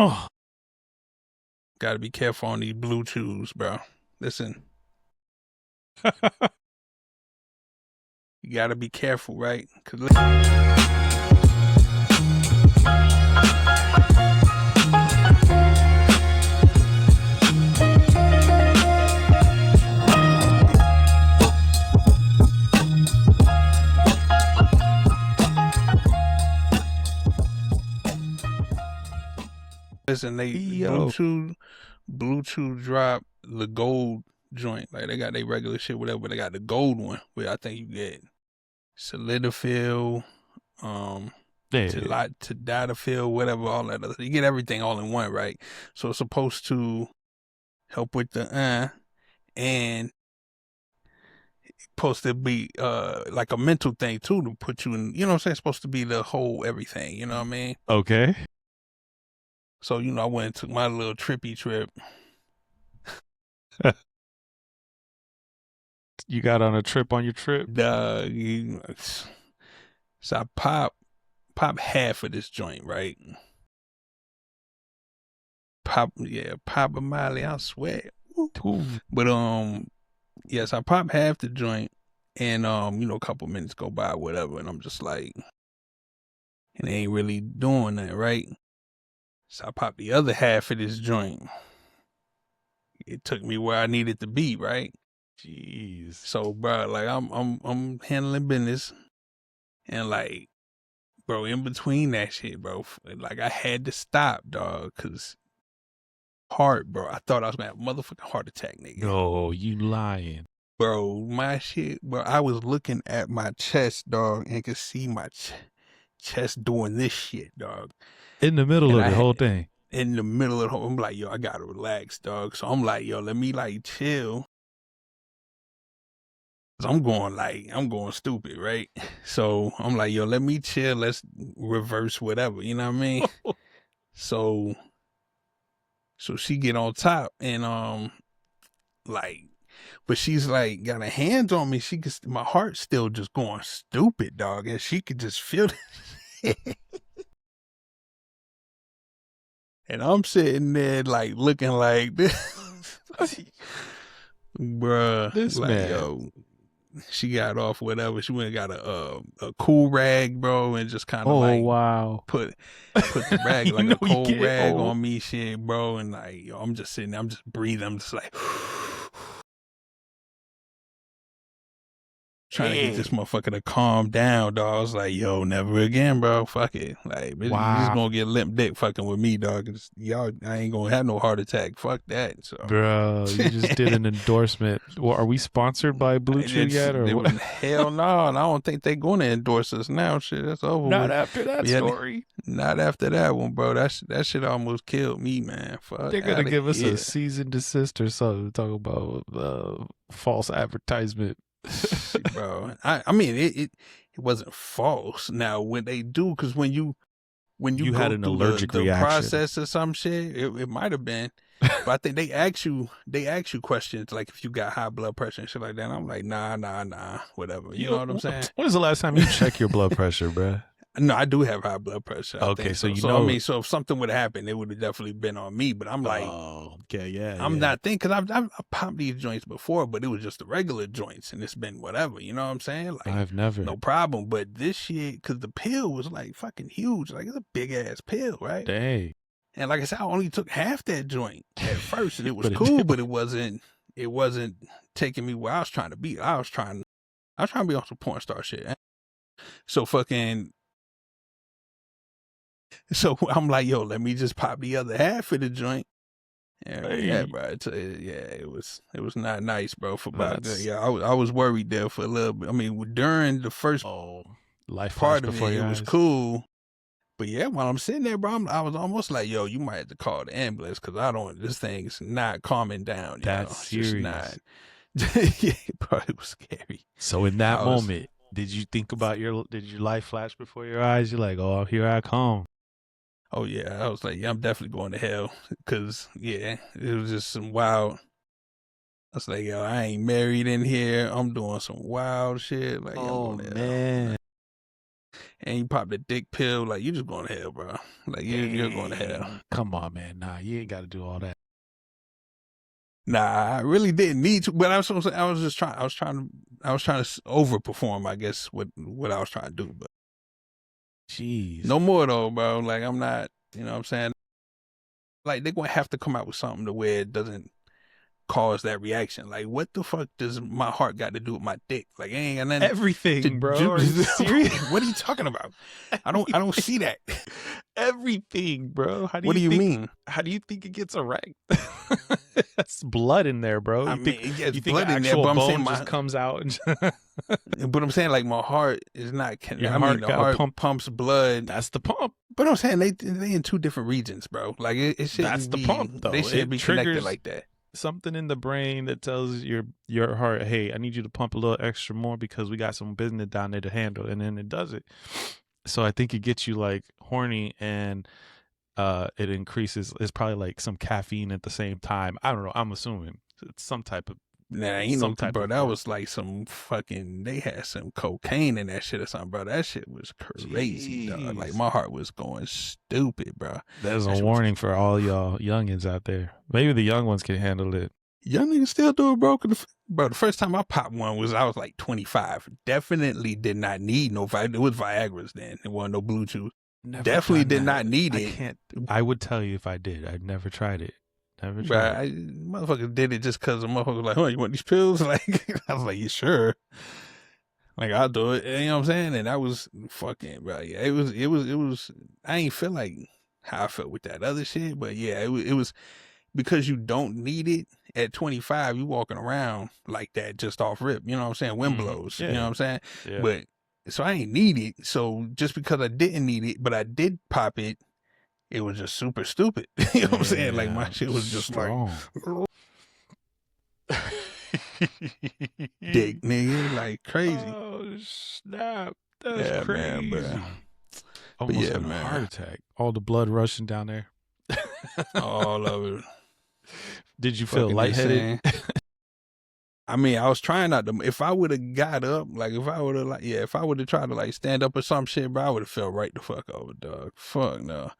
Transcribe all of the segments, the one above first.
Oh, Gotta be careful on these Bluetooths, bro. Listen, you gotta be careful, right? Listen, they yo. Bluetooth drop the gold joint. Like they got their regular shit, whatever, but they got the gold one where I think you get Solidophil, Yeah. Tadalafil, whatever, all that other. You get everything all in one, right? So it's supposed to help with the and supposed to be like a mental thing too, to put you in, you know what I'm saying? It's supposed to be the whole everything, you know what I mean? Okay. So, I went and took my little trippy trip. You got on a trip on your trip? So I pop half of this joint, right? Pop a Miley, I swear. Ooh. But yes, I pop half the joint, and a couple minutes go by, whatever, and I'm just like, and they ain't really doing that, right? So I pop the other half of this joint. It took me where I needed to be, right? Jeez. So, bro, like I'm handling business, and like, bro, in between that shit, bro, like I had to stop, dog, cause bro, I thought I was gonna have a motherfucking heart attack, nigga. No, you lying. Bro, my shit, bro, I was looking at my chest, dog, and could see my chest doing this shit, dog. In the middle And of the whole thing. in the middle of the whole, I'm like, yo, I gotta relax, dog. So I'm like, yo, let me like chill. I'm going stupid, right? So I'm like, yo, let me chill. Let's reverse whatever, you know what I mean? So she get on top and like, but she's like got her hands on me. My heart's still just going stupid, dog, and she could just feel it. And I'm sitting there like looking like this, bruh. This Like, man. yo, she got off whatever. She went and got a cool rag, bro, and just kind of like wow. put the rag like a you cold get rag old. on me, shit, bro. And like, yo, I'm just sitting there, I'm just breathing, I'm just like trying to get this motherfucker to calm down, dog. I was like, yo, never again, bro. Fuck it. Like, bitch, you just gonna get limp dick fucking with me, dog. Y'all, I ain't gonna have no heart attack. Fuck that. So, bro, you just did an endorsement. Well, are we sponsored by Blue Chew yet, or what? Hell no, and I don't think they're gonna endorse us now. Shit, that's over Not with. after that story. Not after that one, bro. That shit almost killed me, man. Fuck, They're gonna give us here. a cease and desist or something. Talk about false advertisement. Bro, I mean it wasn't false. Now when they do, because when you You go had an through allergic the reaction. process or some shit, it might have been. But I think they ask you questions like if you got high blood pressure and shit like that. And I'm like, nah, whatever. You know what I'm saying? When was the last time you checked your blood pressure, bro? No, I do have high blood pressure. Okay, so you I know. mean, so if something would have happened, it would have definitely been on me. But I'm like, oh, okay, yeah. I'm not thinking, because I've popped these joints before, but it was just the regular joints, and it's been whatever. You know what I'm saying? Like, I've never. No problem. But this shit, because the pill was like fucking huge. Like, it's a big ass pill, right? Dang. And like I said, I only took half that joint at first, and it was cool, but it wasn't taking me where I was trying to be. I was trying to be on some porn star shit. So I'm like, yo, let me just pop the other half of the joint. Yeah, bro. It was not nice, bro. For about I was worried there for a little bit. I mean, during the first life part of it, it was cool. But yeah, while I'm sitting there, bro, I was almost like, yo, you might have to call the ambulance, because this thing's not calming down. That's serious. Just not. Yeah, bro, it was scary. So in that moment, did you think about did your life flash before your eyes? You're like, oh, here I come. Oh yeah, I was like, yeah, I'm definitely going to hell, because yeah, it was just some wild. I was like, yo, I ain't married in here. I'm doing some wild shit. Like, oh man. and you pop the dick pill, like you just going to hell, bro. Like you're going to hell. Dang. Come on, man. Nah, you ain't got to do all that. Nah, I really didn't need to, but I was trying to overperform, I guess, what I was trying to do, but Jeez. no more though, bro. Like I'm not, you know what I'm saying? Like they're gonna have to come out with something to where it doesn't cause that reaction. Like what the fuck does my heart got to do with my dick? Like it ain't got nothing Everything, bro. Are you serious? What are you talking about? I don't see that. Everything, bro. What do you mean? How do you think it gets erect? That's blood in there, bro. I mean, it gets you think blood in there, actual but I'm bone saying just comes out and but I'm saying like my heart is not. Your I heart mean, the got heart pumps blood. that's the pump. But I'm saying they in two different regions, bro. Like it shouldn't That's the be, pump, though. They shouldn't It be connected triggers like that. Something in the brain that tells your heart, hey, I need you to pump a little extra more because we got some business down there to handle, and then it does it. So I think it gets you like horny, and it increases. It's probably like some caffeine at the same time. I don't know. I'm assuming it's some type of Nah, you know, bro, that work. was like some fucking. They had some cocaine in that shit or something, bro. That shit was crazy, dog. Like my heart was going stupid, bro. There's a warning for all y'all youngins out there. Maybe the young ones can handle it. Young niggas still do it, bro. Bro, the first time I popped one I was like 25. Definitely did not need no Viagra. It was Viagra's then. It wasn't no Bluetooth. Definitely did not need it. I would tell you if I did. I'd never tried it. Never Bro, tried it. Motherfuckers did it just because the motherfucker was like, oh, you want these pills? Like, I was like, you sure? Like, I'll do it. You know what I'm saying? And that was fucking, bro. Yeah, it was, I ain't feel like how I felt with that other shit. But yeah, it was because you don't need it at 25, you walking around like that just off rip. You know what I'm saying? Wind blows. Yeah. You know what I'm saying? Yeah. But so I ain't need it. So just because I didn't need it, but I did pop it, it was just super stupid. You know what I'm saying? Like my shit was just strong. Dick, nigga, like crazy. Oh snap! That's crazy. Man, bro. Almost yeah, had man. a heart attack. All the blood rushing down there. All of it. Did you feel lightheaded? I mean, I was trying not to. If I would have got up, like if I would have, like, if I would have tried to like stand up or some shit, bro, I would have felt right the fuck over, dog. Fuck no.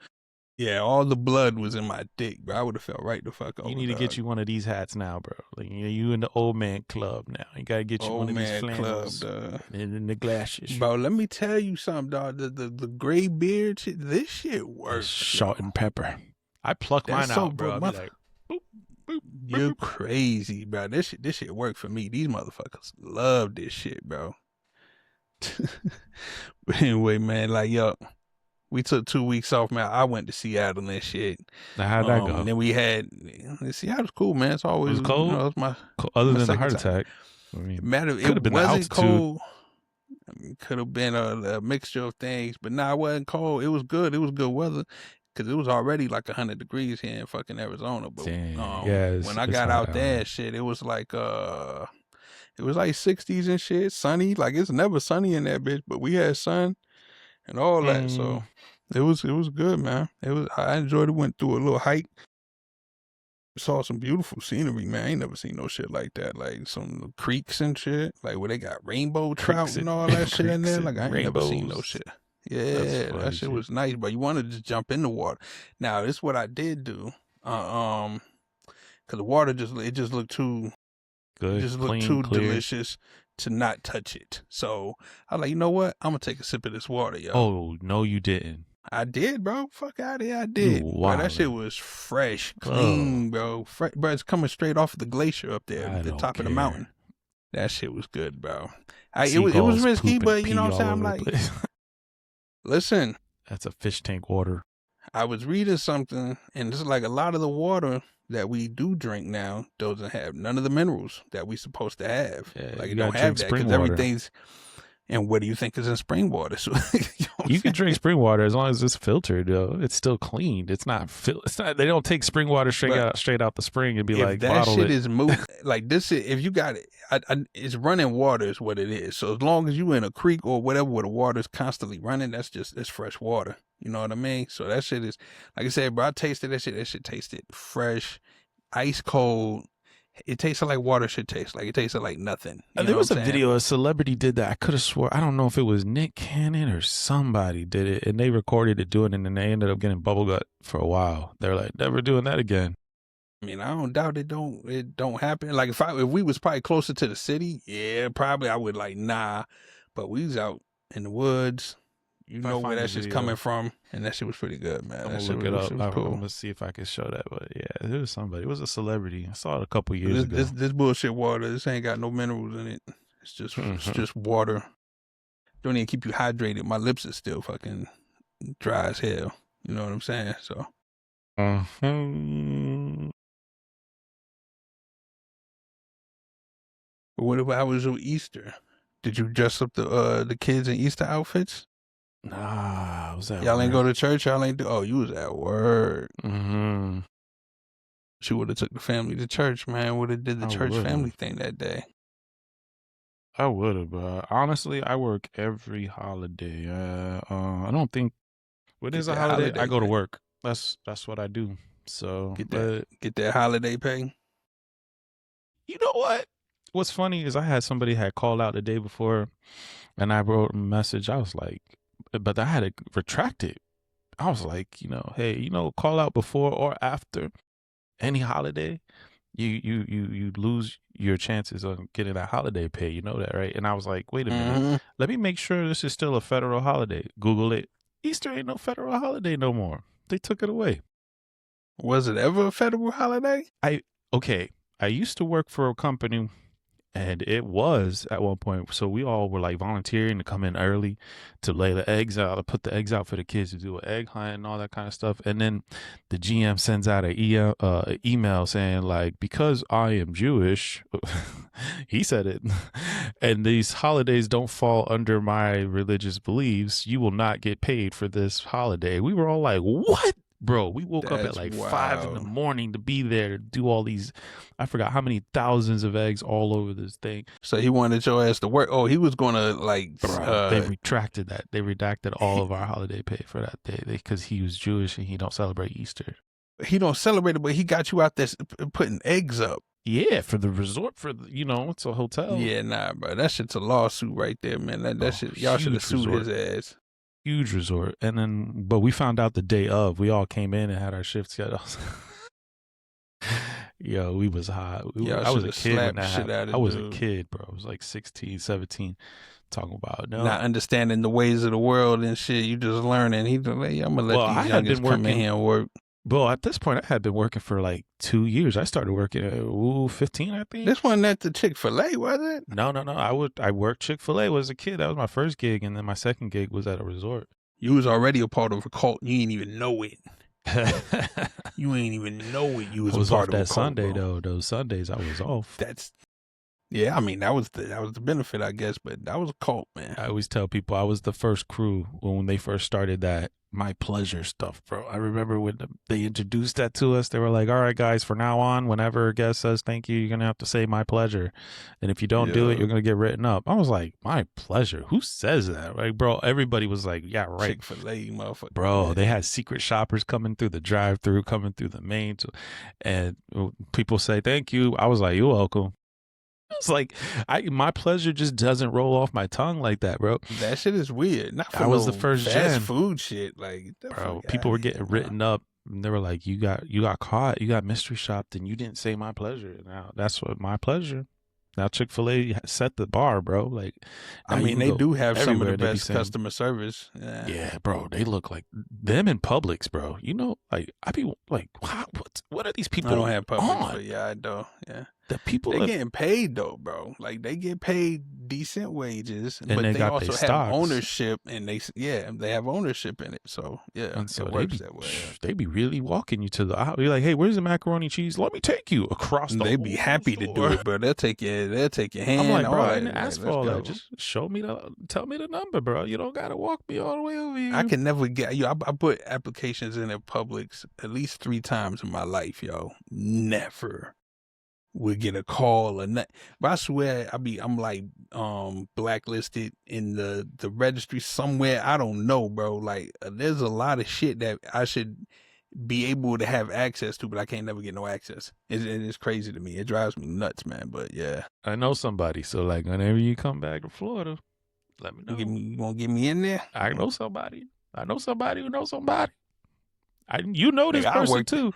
Yeah, all the blood was in my dick, bro. I would have felt right the fuck over. You need to get you one of these hats now, bro. Like you in the old man club now. You gotta get you one of these flannels and the glasses, bro. Let me tell you something, dog. The gray beard shit. This shit works. Salt and pepper. I pluck mine out, bro. Like, boop, boop, you're crazy, bro. This shit worked for me. These motherfuckers love this shit, bro. But anyway, man, like yo. We took 2 weeks off, man. I went to Seattle and shit. Now, how'd that go? And then we had Seattle's cool, man. It's always it was cold. You know, it's my other than the heart attack. I mean, it wasn't cold. Could have been a mixture of things, but nah, it wasn't cold. It was good. It was good weather because it was already like 100 degrees here in fucking Arizona. But when I got out there, shit, it was like 60s and shit, sunny. Like it's never sunny in that bitch, but we had sun and all that. So it was good, man. I enjoyed it. Went through a little hike. Saw some beautiful scenery, man. I ain't never seen no shit like that. Like some creeks and shit. Like where they got rainbow trout and all that shit in there. Like I ain't never seen no shit. Yeah, that shit was nice, but you wanted to just jump in the water. Now this is what I did do. Cause the water just looked too good. It just looked too delicious to not touch it. So I was like, you know what? I'm gonna take a sip of this water, yo. Oh no, you didn't. I did, bro. Fuck out of here, I did. Bro, that shit was fresh, clean, bro. Bro, it's coming straight off of the glacier up there at the top of the mountain. That shit was good, bro. It was risky, but you know what I'm saying? I'm like, listen. That's a fish tank water. I was reading something, and it's like a lot of the water that we do drink now doesn't have none of the minerals that we supposed to have. Yeah, like it don't have that because everything's. And what do you think is in spring water? So you can drink spring water as long as it's filtered. Though it's still clean. It's not. They don't take spring water straight out the spring and be like, that shit is like this. If you got it, it's running water is what it is. So as long as you in a creek or whatever where the water is constantly running, it's fresh water. You know what I mean? So that shit is, like I said, bro. I tasted that shit. That shit tasted fresh, ice cold. It tasted like water should taste. Like it tasted like nothing. You There know what I'm was a saying? video, a celebrity did that. I could have swore, I don't know if it was Nick Cannon or somebody did it, and they recorded it doing it, and they ended up getting bubble gut for a while. They're like, never doing that again. I mean, I don't doubt it don't happen. Like if we was probably closer to the city, yeah, probably I would like nah. But we was out in the woods. You If I know where find the that shit's coming video, from, and that shit was pretty good, man. I'm That gonna shit look it up. was I'm cool. gonna see if I can show that. But yeah, it was somebody. It was a celebrity. I saw it a couple years ago. This bullshit water. This ain't got no minerals in it. It's just water. Don't even keep you hydrated. My lips are still fucking dry as hell. You know what I'm saying? So. But what about was your Easter? Did you dress up the kids in Easter outfits? Nah, I was at Y'all work. ain't go to church. Y'all ain't do. Oh, you was at work. Mm-hmm. She would have took the family to church, man. Would have did the I church would've. family thing that day. I would have, but honestly, I work every holiday. I don't think when Get there's a that holiday, I holiday go to pay. work. That's what I do. So, but Get that holiday pay. you know what? What's funny is I had somebody had called out the day before, and I wrote a message. I was like, but I had to retract it. I was like, hey, call out before or after any holiday, you lose your chances of getting that holiday pay. You know that, right? And I was like, wait a minute, Mm-hmm. let me make sure this is still a federal holiday. Google it. Easter ain't no federal holiday no more. They took it away. Was it ever a federal holiday? Okay. I used to work for a company, and it was at one point. So we all were like volunteering to come in early to lay the eggs out, to put the eggs out for the kids to do an egg hunt and all that kind of stuff. And then the GM sends out an email saying like, because I am Jewish, he said it, and these holidays don't fall under my religious beliefs, you will not get paid for this holiday. We were all like, what? Bro, we woke up at That's like 5 in the wild. morning to be there to do all these. I forgot how many thousands of eggs all over this thing. So he wanted your ass to work. Oh, he was gonna like. Bro, they retracted that. They redacted all of our holiday pay for that day because he was Jewish and he don't celebrate Easter. He don't celebrate it, but he got you out there putting eggs up. Yeah, for the resort, it's a hotel. Yeah, nah, bro. That shit's a lawsuit right there, man. That shit, y'all should have sued his ass. Huge resort. And then, but we found out the day of. We all came in and had our shift schedules. Yo, we was hot. I was a kid when that happened. I was a kid, bro. I was like 16, 17. Talking about not understanding the ways of the world and shit. You just learning. He's like, I'm gonna let these youngins come in here and work. Well, at this point, I had been working for like 2 years. I started working at 15, I think. This wasn't at the Chick-fil-A, was it? No. I worked Chick-fil-A as a kid. That was my first gig, and then my second gig was at a resort. You was already a part of a cult. You ain't even know it. You ain't even know it. You was a part of a cult. That Sunday though. Those Sundays I was off. Yeah, I mean that was the benefit, I guess, but that was a cult, man. I always tell people I was the first crew when they first started that My Pleasure stuff, bro. I remember when they introduced that to us, they were like, all right, guys, for now on, whenever a guest says thank you, you're going to have to say my pleasure. And if you don't do it, you're going to get written up. I was like, my pleasure? Who says that? Like, bro, everybody was like, yeah, right. Chick-fil-A, motherfucker. Bro, man. They had secret shoppers coming through the drive-through, coming through the main. And people say thank you. I was like, you're welcome. It's like my pleasure just doesn't roll off my tongue like that, bro. That shit is weird. Not for I was the first fast food shit. Like, bro, people were getting written up, and they were like, "You got caught. You got mystery shopped, and you didn't say my pleasure." Now that's what my pleasure. Now Chick-fil-A set the bar, bro. Like, I mean, they do have some of the best customer service. Yeah, bro. They look like them in Publix, bro. Like I be like, wow, what are these people? I don't have Publix, but yeah, I do. Yeah. The people they getting paid though, bro. Like they get paid decent wages, and but they also have stocks. ownership, and they have ownership in it. So yeah, and so it works that way. They be really walking you to the aisle. You're like, hey, where's the macaroni cheese? Let me take you across the. They be happy to do it, bro. They'll take your hand. I'm like, bro, I didn't ask for all that. Just tell me the number, bro. You don't gotta walk me all the way over here. I can never get I put applications in at Publix at least 3 times in my life, yo. Never would get a call or not. But I swear I'm like blacklisted in the registry somewhere. I don't know, bro. Like there's a lot of shit that I should be able to have access to, but I can't never get no access. It's crazy to me. It drives me nuts, man. But yeah, I know somebody. So like whenever you come back to Florida, let me know. you gonna get me in there? I know somebody. I know somebody who knows somebody. You know this Nigga, I person worked. too.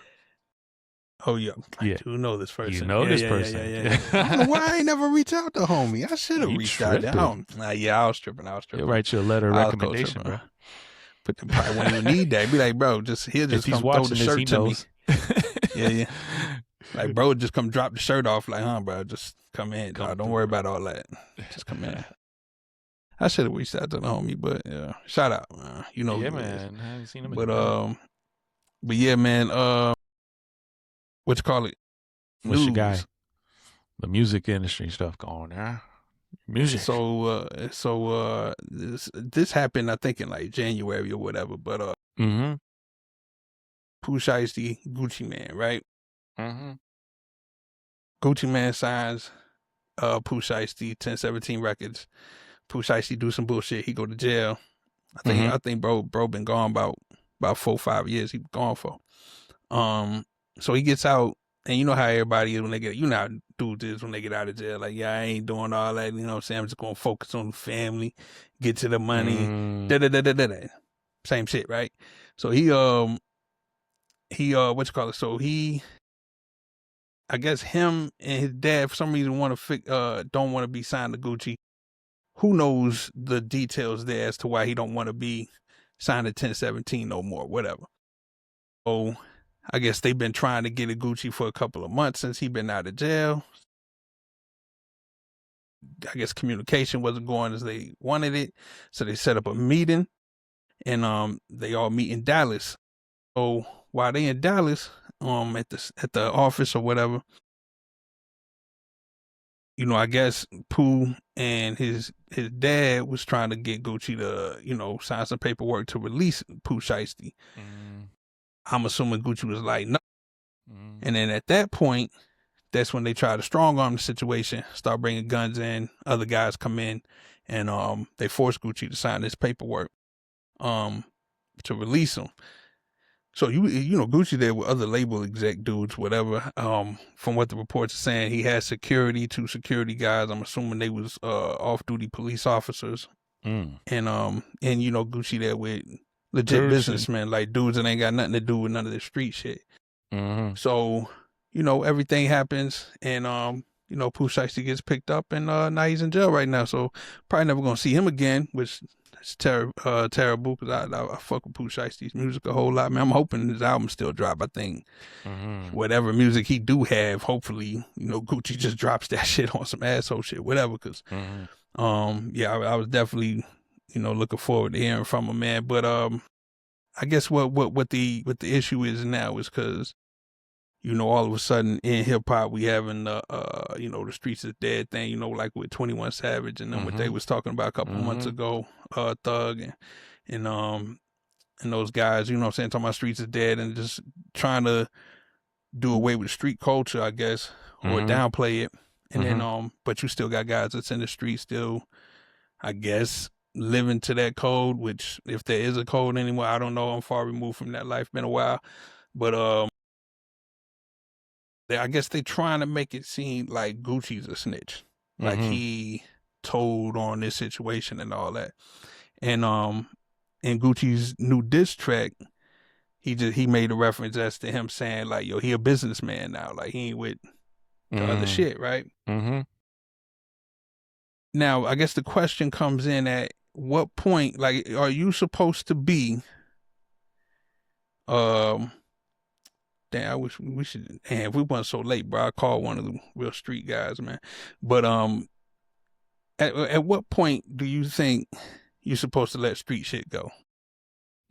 Oh yeah, I Yeah. do know this person. You know this person. I don't know why I ain't never reached out to homie. I should have You reached out to him. Yeah, I was tripping. He'll write you a letter of I was recommendation, bro. But they probably won't even need that. Be like, bro, he'll just come throw the shirt to me. Yeah. Like, bro, just come drop the shirt off. Like, bro, just come in. Don't worry about all that. Just come in. I should have reached out to the homie, but yeah, shout out, man. You know, yeah, man. I haven't seen him. But yeah, man. What you call it? What's your guy? The music industry stuff going on. Music. So this happened, I think, in like January or whatever. But Pooh Shiesty, Gucci Man, right? Gucci Man signs Pooh Shiesty, 1017 Records. Pooh Shiesty do some bullshit. He go to jail. I think bro been gone about 4 or 5 years. He been gone for. So he gets out, and you know how everybody is when they get, you know how dudes is when they get out of jail. Like, yeah, I ain't doing all that. You know what I'm saying? I'm just gonna focus on the family, get to the money. Same shit, right? So he what you call it? So I guess him and his dad for some reason don't want to be signed to Gucci. Who knows the details there as to why he don't want to be signed to 1017 no more, whatever. So I guess they've been trying to get a Gucci for a couple of months since he been out of jail. I guess communication wasn't going as they wanted it. So they set up a meeting, and they all meet in Dallas. So while they in Dallas, at the office or whatever, you know, I guess Pooh and his dad was trying to get Gucci to, you know, sign some paperwork to release Pooh Shiesty. I'm assuming Gucci was like, no. And then at that point, that's when they try to strong arm the situation, start bringing guns in, other guys come in, and they force Gucci to sign this paperwork to release him. So you know Gucci there with other label exec dudes, whatever. From what the reports are saying, he had two security guys. I'm assuming they was off-duty police officers. And you know Gucci there with legit businessmen, like dudes that ain't got nothing to do with none of the street shit. So you know everything happens, and you know Pooh Shiesty gets picked up, and now he's in jail right now. So probably never gonna see him again, which is terrible because I fuck with Pooh Shiesty's music a whole lot, man. I'm hoping his album still drop. I think whatever music he do have, hopefully, you know, Gucci just drops that shit on some asshole shit, whatever. Because yeah, I was definitely, you know, looking forward to hearing from him, man. But I guess what the issue is now is because, you know, all of a sudden in hip hop we having the you know, the streets is dead thing, you know, like with 21 Savage and then what they was talking about a couple months ago, Thug and those guys, you know what I'm saying, talking about streets is dead and just trying to do away with street culture, I guess, or downplay it. And then but you still got guys that's in the street still, I guess, living to that code, which if there is a code anymore, I don't know. I'm far removed from that life, been a while. But I guess they trying to make it seem like Gucci's a snitch, like he told on this situation and all that. And in Gucci's new diss track, he made a reference as to him saying like, yo, he a businessman now, like he ain't with the other shit, right? Now, I guess the question comes in at what point, like, are you supposed to be damn, I wish we should. Damn, if we weren't so late, bro, I called one of the real street guys, man. But at what point do you think you're supposed to let street shit go?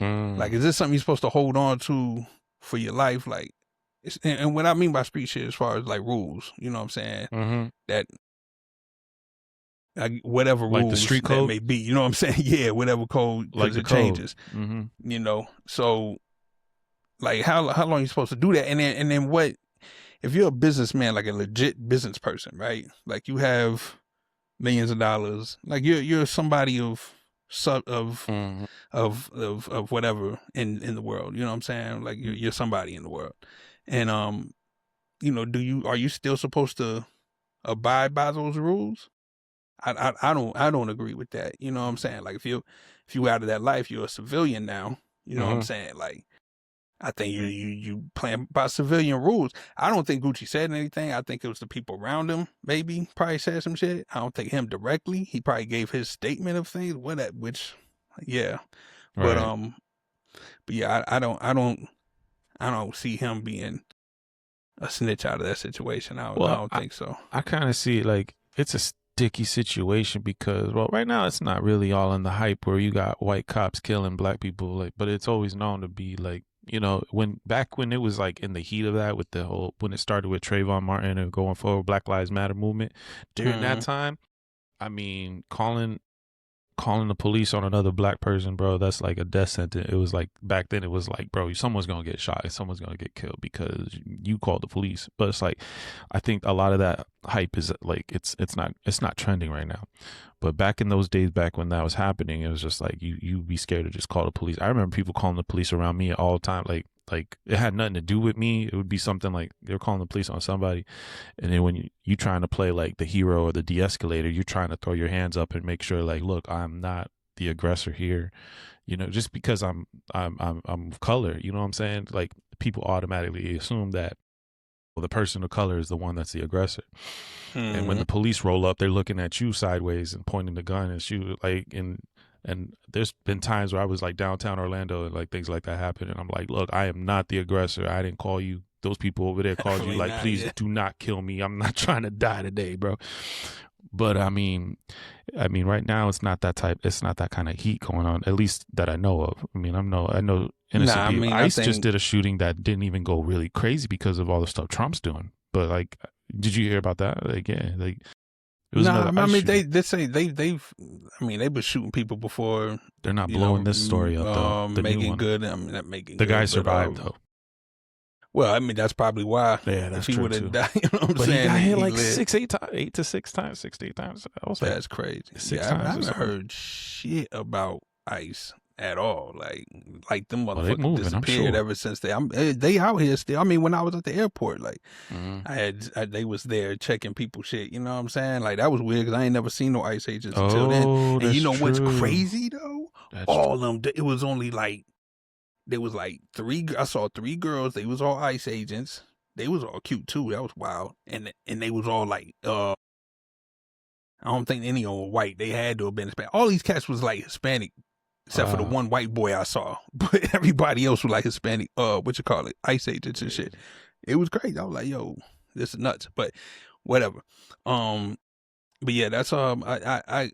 Like, is this something you're supposed to hold on to for your life? Like, and what I mean by street shit, as far as like rules, you know what I'm saying? That whatever like rules the street code may be, you know what I'm saying? Yeah, whatever code, because like it changes. You know, so. Like how long are you supposed to do that? And then what if you're a businessman, like a legit business person, right? Like you have millions of dollars, like you're somebody of Mhm. of whatever in the world. You know what I'm saying? Like you're somebody in the world, and are you still supposed to abide by those rules? I don't agree with that. You know what I'm saying? Like if you out of that life, you're a civilian now. You know what I'm Mhm. saying? Like I think you playing by civilian rules. I don't think Gucci said anything. I think it was the people around him. Maybe probably said some shit. I don't think him directly. He probably gave his statement of things. Yeah. But Right. but yeah, I don't see him being a snitch out of that situation. I Well, don't think so. I kind of see it like it's a sticky situation because, well, right now it's not really all in the hype where you got white cops killing black people, like, but it's always known to be like, when it was like in the heat of that with the whole, when it started with Trayvon Martin and going forward, Black Lives Matter movement during that Mm, time, I mean, calling the police on another black person, bro, that's like a death sentence. It was like back then it was like, bro, someone's gonna get shot, someone's gonna get killed because you called the police. But it's like I think a lot of that hype is like it's not trending right now. But back in those days, back when that was happening, it was just like you be scared to just call the police. I remember people calling the police around me all the time, like it had nothing to do with me. It would be something like they were calling the police on somebody, and then when you trying to play like the hero or the de-escalator, you're trying to throw your hands up and make sure like, look, I'm not the aggressor here. Just because I'm of color, you know what I'm saying? Like people automatically assume that, well, the person of color is the one that's the aggressor. And when mm, the police roll up, they're looking at you sideways and pointing the gun and shoot like and there's been times where I was like downtown Orlando and like things like that happen, and I'm like, look, I am not the aggressor. I didn't call you. Those people over there called you. definitely Like, not. please Yeah. do not kill me. I'm not trying to die today, bro. But I mean, right now it's not that type. It's not that kind of heat going on, at least that I know of. I mean, I know innocent Nah, I people. mean, I ICE just think. did a shooting that didn't even go really crazy because of all the stuff Trump's doing. But like, did you hear about that? Like, yeah, like it was Nah, another I ICE mean shooting. they say they've. I mean they've been shooting people before. They're not blowing this story up though. The new Making one. good. I mean not making The guy good, but survived though. well, I mean that's probably why. Yeah, If that's he true would have too. died, you know what I'm But he saying? got hit He like lived. 6, 8 times, 8 to 6 times, 6 to 8 times. I was like That's crazy. six Yeah, I times or haven't something. heard shit about ICE at all. Like them Well, they motherfuckers moving, I'm disappeared sure. ever since they out here still. I mean, when I was at the airport, like Hmm. they was there checking people shit. You know what I'm saying? Like that was weird because I ain't never seen no ICE agents until then. Oh, And you that's know what's true. crazy though? That's All of them. It was only like there was like three. I saw three girls. They was all ICE agents. They was all cute too. That was wild. And they was all like I don't think any of them were white. They had to have been Hispanic. All these cats was like Hispanic, except for the wow. one white boy I saw. But everybody else was like Hispanic. What you call it? ICE agents and shit. Crazy. It was crazy. I was like, yo, this is nuts. But whatever. Um, but yeah, that's I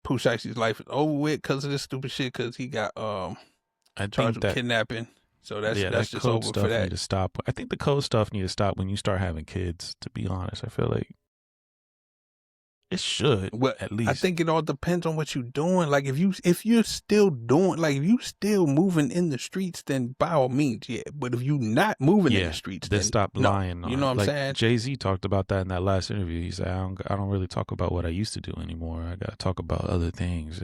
Pooh Shicey's life is over with because of this stupid shit. Because he got I charged think with that kidnapping. So yeah, that's that just code over for stuff need that. to stop. I think the code stuff need to stop when you start having kids. To be honest, I feel like it should Well, at I least. think it all depends on what you're doing. Like if you're still doing like if you still moving in the streets, then by all means, yeah. But if you not moving in the Yeah, streets, they then stopped no. lying You on know what it. I'm Like saying? Jay-Z talked about that in that last interview. He said, I don't really talk about what I used to do anymore. I got to talk about other things.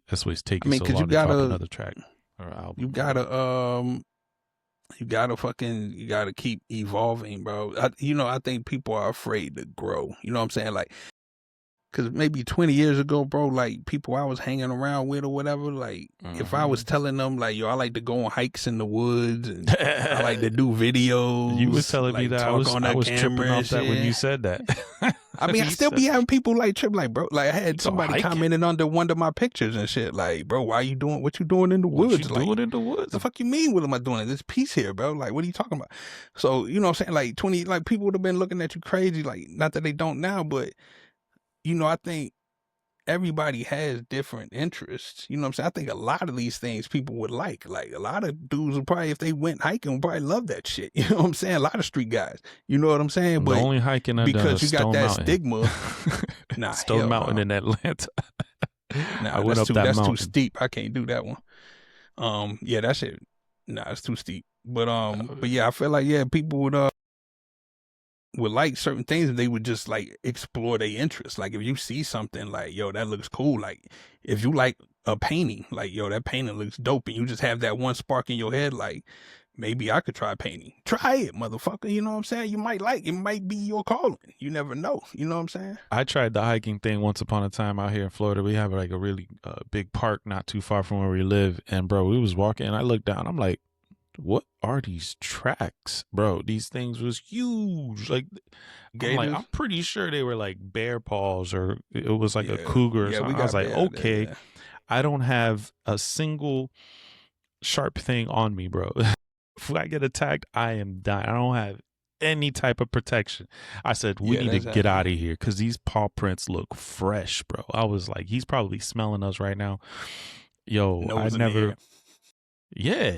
That's why it's I taking mean, so cause you long to drop gotta another track or you album or whatever. gotta you gotta keep evolving, bro. I think people are afraid to grow. You know what I'm saying? Like because maybe 20 years ago, bro, like people I was hanging around with or whatever, like if I was Hmm. telling them, like, yo, I like to go on hikes in the woods and I like to do You was videos, telling me like that talk on I the was tripping camera and off that when you shit. said that. I mean, I You still said be having people like trip, like, bro, like I you had go somebody hiking. commenting under one of my pictures and shit, like, bro, what you doing in the What you woods? doing Like, in the woods? the fuck you mean? What am I doing? There's peace here, bro. Like, what are you talking about? So, you know what I'm saying? Like, 20, like, people would have been looking at you crazy. Like, not that they don't now, but, I think everybody has different interests. You know what I'm saying? I think a lot of these things people would like. Like a lot of dudes would probably, if they went hiking, would probably love that shit. You know what I'm saying? A lot of street guys. You know what I'm saying? The But only hiking I've done because was you got Stone that Mountain. stigma, nah, Stone hell Mountain no. in Atlanta. I Nah, went up that that's too mountain. steep. I can't do that one. Yeah, that shit. Nah, it's too steep. But Uh, yeah, I feel like yeah, people would would like certain things, and they would just like explore their interests. Like if you see something like, yo, that looks cool. Like if you like a painting, like, yo, that painting looks dope, and you just have that one spark in your head, like, maybe I could try painting. Try it, motherfucker. You know what I'm saying? You might like it. Might be your calling. You never know. You know what I'm saying? I tried the hiking thing once upon a time out here in Florida. We have like a really big park not too far from where we live. And bro, we was walking and I looked down. I'm like, what are these tracks, bro? These things was huge. Like, Gators. I'm pretty sure they were like bear paws or it was like a Yeah. cougar or Yeah, something. we I was got like, bear out there, okay, yeah. I don't have a single sharp thing on me, bro. If I get attacked, I am dying. I don't have any type of protection. I said, we Yeah, need to that's get how. out of here because these paw prints look fresh, bro. I was like, he's probably smelling us right now. Yo, I Nose in the never, air. yeah.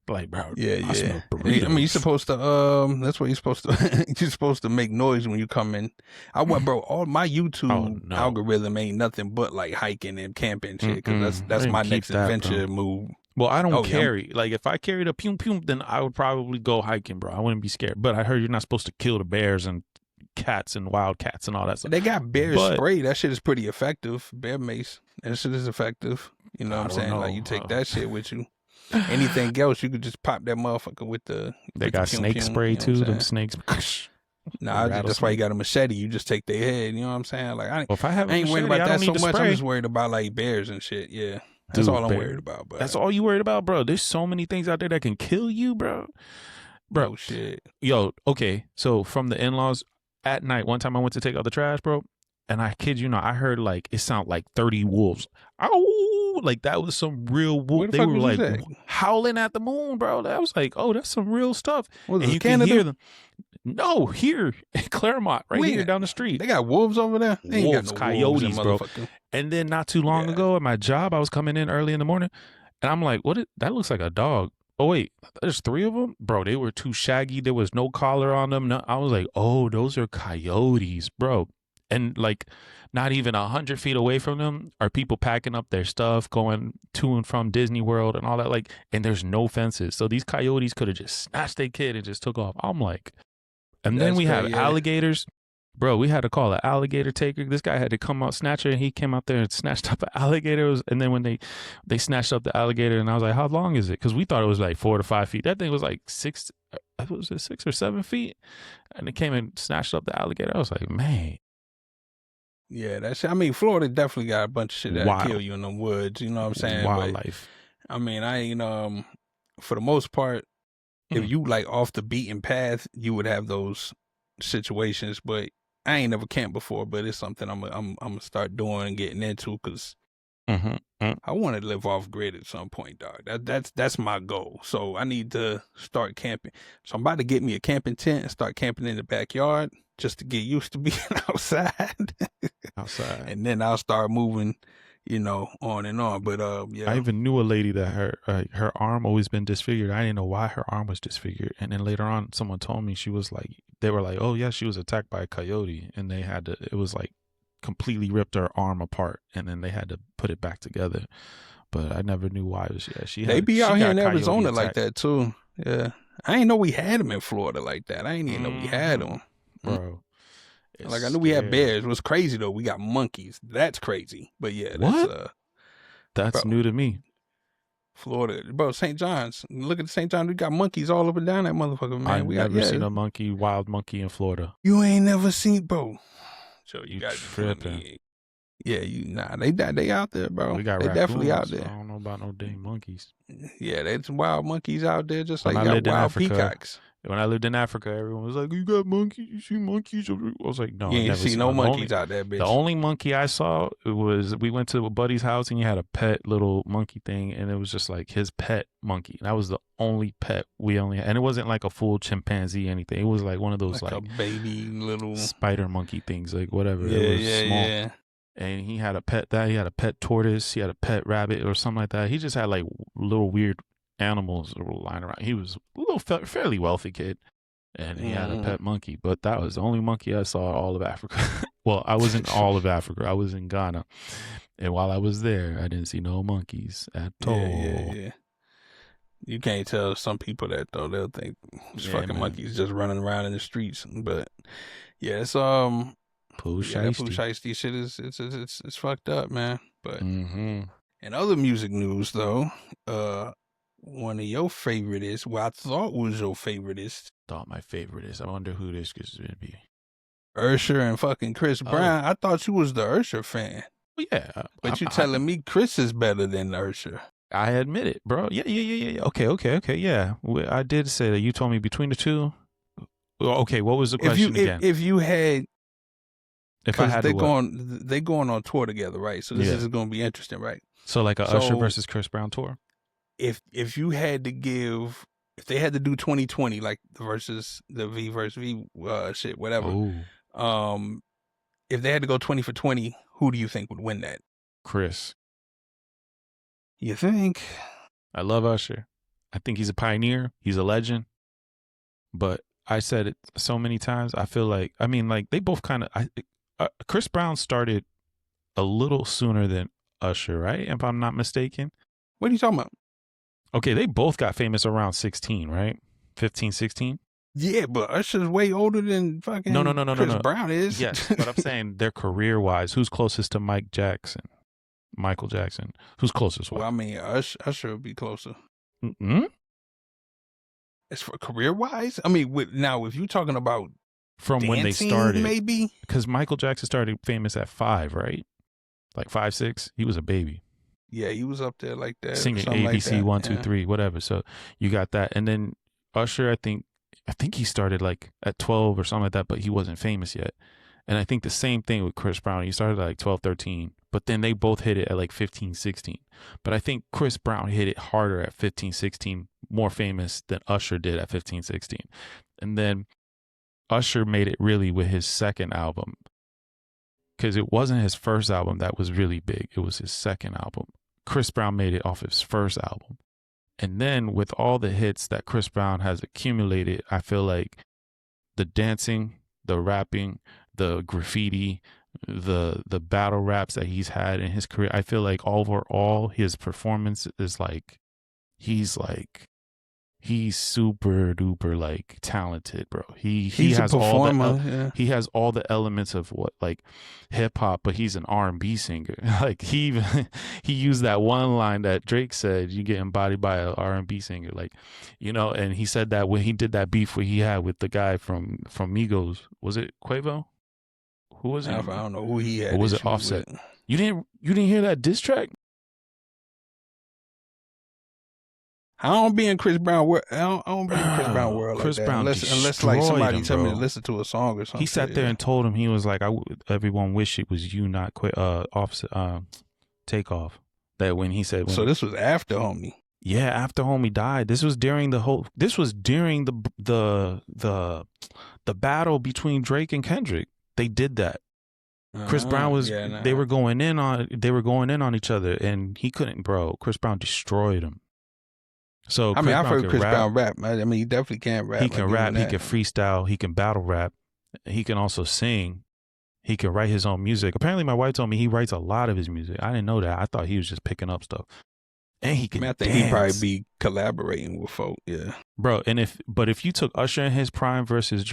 Like, bro, Yeah, I yeah. smell I mean, you're burritos. supposed to. That's what you're supposed to. You're supposed to make noise when you come in. I went, bro. All my Oh, YouTube no. algorithm ain't nothing but like hiking and camping shit. Because I that's didn't my keep next that, bro. adventure move. Well, I don't Oh yeah, carry. Like, if I carried a pum pum, then I would probably go hiking, bro. I wouldn't be scared. But I heard you're not supposed to kill the bears and cats and wild cats and all that stuff. they got bear But spray. That shit is pretty effective. Bear mace. That shit is effective. You know what I I'm don't saying? Like know. you take that shit with you. Anything else, you could just pop that motherfucker with the They got pum snake pum. spray You know what I'm too. Them saying? snakes. Nah, that's why you Rattlesnake. got a machete. You just take their head. You know what I'm saying? Like Well, if I have I a ain't worried machete, about I don't that need so to much. I'm spray. just worried about like bears and shit. Yeah, that's all Dude, I'm bear. worried about. That's But all you worried about, bro. There's so many things out there that can kill you, bro. Bro, no shit. yo, okay. So from the in-laws at night, one time I went to take out the trash, bro, and I kid you not, I heard like it sounded like 30 wolves. Oh, like that was some real wolf. Where the They fuck were was this like at? howling at the moon, bro. I was like, oh, that's some real stuff. What was And this, you can hear Canada? them. No, here in Claremont, right here Where? down the street. They got wolves over there? They ain't got Wolves, no wolves in coyotes, bro. motherfucker. And then not too long Yeah. ago at my job, I was coming in early in the morning, and I'm like, that looks like a dog. Oh wait, there's 3 of them, bro. They were too shaggy. There was no collar on them. No, I was like, oh, those are coyotes, bro. And like, not even 100 feet away from them are people packing up their stuff, going to and from Disney World and all that. Like, and there's no fences, so these coyotes could have just snatched their kid and just took off. I'm like, and then That's we have great. Yeah. alligators. Bro, we had to call an alligator taker. This guy had to come out, snatcher, and he came out there and snatched up an alligator. And then when they snatched up the alligator, and I was like, how long is it? Because we thought it was like 4 to 5 feet. That thing was like 6, was it 6 or 7 feet? And it came and snatched up the alligator. I was like, man. Yeah, that's. I mean, Florida definitely got a bunch of shit that'll kill Wild. you in the woods. You know what I'm saying? Wildlife. But I mean, I ain't for the most part, if you like off the beaten path, you would have those situations. But I ain't never camped before, but it's something I'm gonna start doing and getting into because I want to live off grid at some point, dog. That's my goal. So I need to start camping. So I'm about to get me a camping tent and start camping in the backyard just to get used to being outside. Outside. And then I'll start moving, on and on. But yeah. I even knew a lady that her arm always been disfigured. I didn't know why her arm was disfigured. And then later on, someone told me they were like, oh yeah, she was attacked by a coyote, and it was like completely ripped her arm apart, and then they had to put it back together. But I never knew why. They be out here in Arizona attack. like that too. Yeah, I ain't know we had them in Florida like that. I ain't even know we had them, bro. Like I knew we had bears. It was crazy though. We got monkeys. That's crazy. But yeah, that's bro, new to me. Florida, bro. St. John's. Look at St. John's. We got monkeys all up and down that motherfucker, man. I've never seen a wild monkey in Florida. You ain't never seen, bro. So you got tripping. Yeah, they out there, bro. We got they raccoons, definitely out there. I don't know about no dang monkeys. Yeah, there's wild monkeys out there, just When like I you lived got in wild Africa, peacocks. When I lived in Africa, everyone was like, "You got monkeys? You see monkeys?" I was like, "No, You I ain't never see no monkeys out there, bitch." The only monkey I saw was we went to a buddy's house and he had a pet little monkey thing, and it was just like his pet monkey. That was the only pet we only had, and it wasn't like a full chimpanzee or anything. It was like one of those like a baby little spider monkey things, like whatever. Yeah, it was small. yeah. And he had a pet he had a pet tortoise, he had a pet rabbit or something like that. He just had like little weird animals that were lying around. He was a little fairly wealthy kid, and he had a pet monkey. But that was the only monkey I saw in all of Africa. Well, I was in all of Africa. I was in Ghana, and while I was there, I didn't see no monkeys at all. Yeah. You can't tell some people that though. They'll think fucking monkeys just running around in the streets. But Yeah, it's Pooh yeah, that Pooh Shiesty. Shiesty shit is it's fucked up, man. But Mm-hmm. in other music news though, one of your favorites, well, I thought was your favoriteest, Thought my favorite is. I wonder who this is gonna be. Usher and fucking Chris Oh, Brown. I thought you was the Usher fan, well, yeah. but you telling me Chris is better than Usher. I admit it, bro. Yeah. Okay. Yeah, I did say that. You told me between the two. Well, okay, what was the If you question again? if you had, If I because had to what? they going on tour together, right? So this Yeah. is going to be interesting, right? So like a Usher So versus Chris Brown tour. if you had to give, if they had to do 2020, like the V versus V shit, whatever. Oh, Um, if they had to go 20 for 20, who do you think would win that? Chris. You think? I love Usher. I think he's a pioneer. He's a legend. But I said it so many times. I feel like, I mean, like they both kind of. Chris Brown started a little sooner than Usher, right? If I'm not mistaken. What are you talking about? Okay, they both got famous around 16, right? 15, 16. Yeah, but Usher's way older than fucking Chris No. Brown is. Yes, but I'm saying their career wise, who's closest to Michael Jackson? Who's closest? Well, What? I mean, Usher would be closer. Mm-mm? As for career wise, I mean, now if you're talking about From when they dancing, started, maybe. because Michael Jackson started famous at 5, right? Like 5, 6. He was a baby. Yeah, he was up there like that, Singing something like ABC that. 1, 2, Yeah. 3, whatever. So you got that, and then Usher, I think he started like at 12 or something like that, but he wasn't famous yet. And I think the same thing with Chris Brown. He started at like 12, 13, but then they both hit it at like 15, 16. But I think Chris Brown hit it harder at 15, 16, more famous than Usher did at 15, 16. And then Usher made it really with his second album, because it wasn't his first album that was really big. It was his second album. Chris Brown made it off his first album. And then with all the hits that Chris Brown has accumulated, I feel like the dancing, the rapping, the graffiti, the battle raps that he's had in his career, I feel like overall his performance is like he's super duper like talented, bro. He He's a has all the performer. Yeah. he has all the elements of what like hip hop, but he's an R&B singer. Like he even he used that one line that Drake said, "You get embodied by an R&B singer." Like, you know, and he said that when he did that beef where he had with the guy from Migos. Was it Quavo? Who was it? I don't know who he had. Or was it issues Offset? with. You didn't hear that diss track? I don't be in Chris Brown world. I don't be in Chris Brown world Chris like that. Brown Unless like somebody him, tell me to bro. listen to a song or something. He sat there and told him, he was like, everyone wish it was you, not Offset, Takeoff. That when he said, So this was after homie. Yeah, after homie died. This was during the battle between Drake and Kendrick. They did that. Chris Brown was they were going in on each other, and he couldn't, bro. Chris Brown destroyed him. So I mean, I've Brown heard can Chris rap. Brown rap. I mean, he definitely can rap. He can rap. He can freestyle. He can battle rap. He can also sing. He can write his own music. Apparently, my wife told me he writes a lot of his music. I didn't know that. I thought he was just picking up stuff. And he can I think dance. he'd probably be collaborating with folk. Yeah, bro. And if you took Usher in his prime versus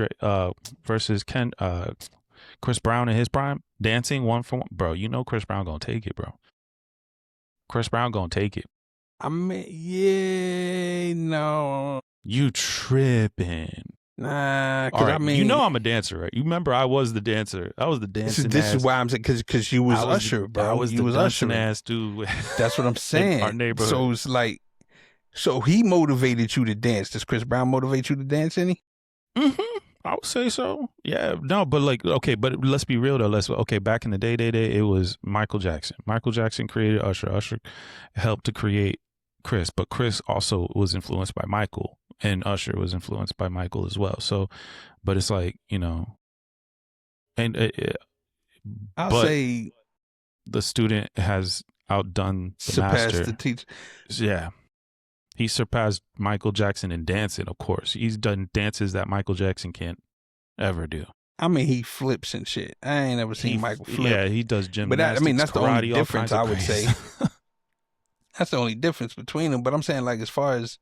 Chris Brown in his prime, dancing 1 for 1, bro, you know Chris Brown gonna take it, bro. Chris Brown gonna take it. I mean, yeah, no, You tripping? nah. Because Right, I mean, you know I'm a dancer, right? You remember I was the dancer. I was the dancing. This is why I'm saying because you was Usher, bro. I was you the was dancing Usher ass dude. That's what I'm saying. Our neighborhood. So it's like, so he motivated you to dance. Does Chris Brown motivate you to dance any? Mm-hmm. I would say so. Yeah. No, but like, okay, but let's be real though. Back in the day, it was Michael Jackson. Michael Jackson created Usher. Usher helped to create Chris, but Chris also was influenced by Michael, and Usher was influenced by Michael as well. So, but it's like, you know, and I'll say the student has outdone the surpassed master. the teacher. Yeah. He surpassed Michael Jackson in dancing, of course. He's done dances that Michael Jackson can't ever do. I mean, he flips and shit. I ain't never seen Michael flip. Yeah, he does gymnastics. But that's the only difference I would say. Crazy. That's the only difference between them. But I'm saying, like, as far as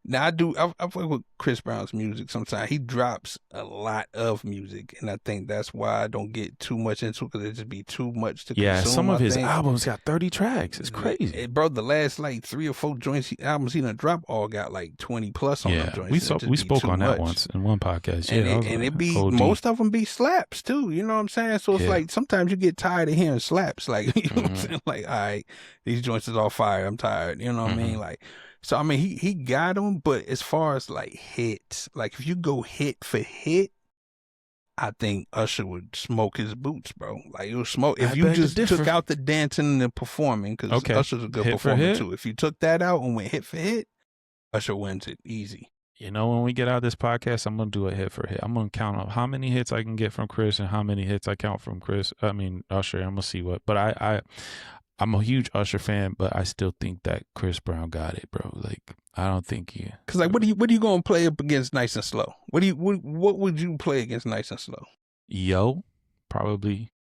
Now I fuck with Chris Brown's music sometimes. He drops a lot of music, and I think that's why I don't get too much into it, because it just be too much to Yeah, some consume, of I his think. albums got 30 tracks. It's crazy. Bro, the last like 3 or 4 albums he done dropped all got like 20 plus on them Yeah, we joints. we spoke on that once in one podcast. And Yeah, it be OD. most of them be slaps too. You know what I'm saying? So it's like sometimes you get tired of hearing slaps. Like, you know what I'm saying? Like, all right, these joints is all fire. I'm tired. You know what I mean? Like, so I mean he got them, but as far as like hits, like if you go hit for hit, I think Usher would smoke his boots, bro. Like, it would smoke if you just took out the dancing and the performing, because Usher's a good performer too. If you took that out and went hit for hit, Usher wins it easy. You know, when we get out this podcast, I'm gonna do a hit for hit. I'm gonna count up how many hits I can get from Chris and how many hits I count from Usher. I'm gonna see what. But I'm a huge Usher fan, but I still think that Chris Brown got it, bro. Like, I don't think he. Cause like, what are you gonna play up against Nice and Slow? What would you play against Nice and Slow? Yo, probably.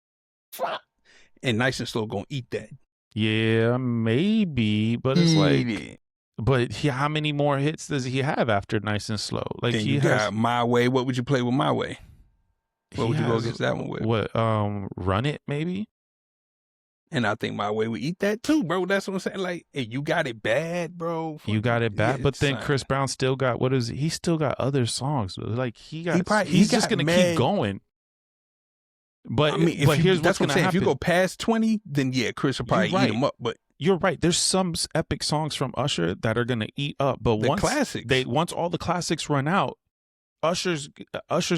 And Nice and Slow gonna eat that. Yeah, maybe, but it's like. But how many more hits does he have after Nice and Slow? Like, then you got My Way. What would you play with My Way? What would you go against that one with? What? Run It, maybe. And I think My Way would eat that too, bro. That's what I'm saying. Like, hey, You Got It Bad, bro. You Got It Bad, but then Chris Brown still got he still got other songs. Like, he's just gonna keep going. But I mean, here's what's gonna happen. If you go past 20, then yeah, Chris will probably eat them up. But you're right. There's some epic songs from Usher that are gonna eat up. But once all the classics run out, Usher's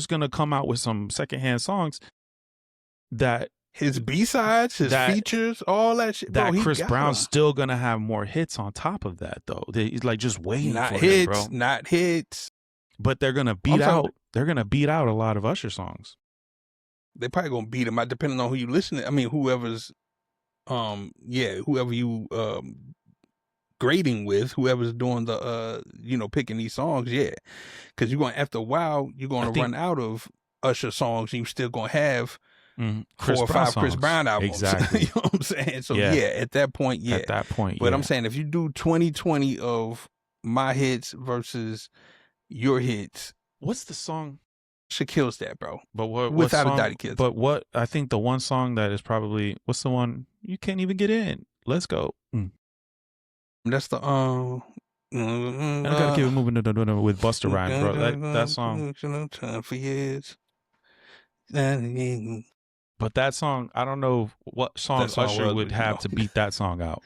gonna come out with some secondhand songs that his B-sides, his features, all that shit. That Chris Brown's still gonna have more hits on top of that, though. He's like just waiting for him, bro. Not hits. But they're gonna beat out. They're gonna beat out a lot of Usher songs. They're probably gonna beat him out, depending on who you listen to. I mean, whoever's, whoever you grading with, whoever's doing the picking these songs, yeah, because you're going, after a while you're gonna run out of Usher songs, and you're still gonna have 4 or 5 Chris Brown albums. Exactly. You know what I'm saying? So yeah, at that point, yeah. At that point, but I'm saying, if you do 20/20 of my hits versus your hits, what's the song? She kills that, bro. But without a doubt, kids. But I think the one song that is probably, what's the one? You Can't Even Get In. Let's Go. That's the I gotta keep it moving with Busta Rhymes, bro. That song. Time for years. But that song, I don't know what song Usher would have to beat that song out.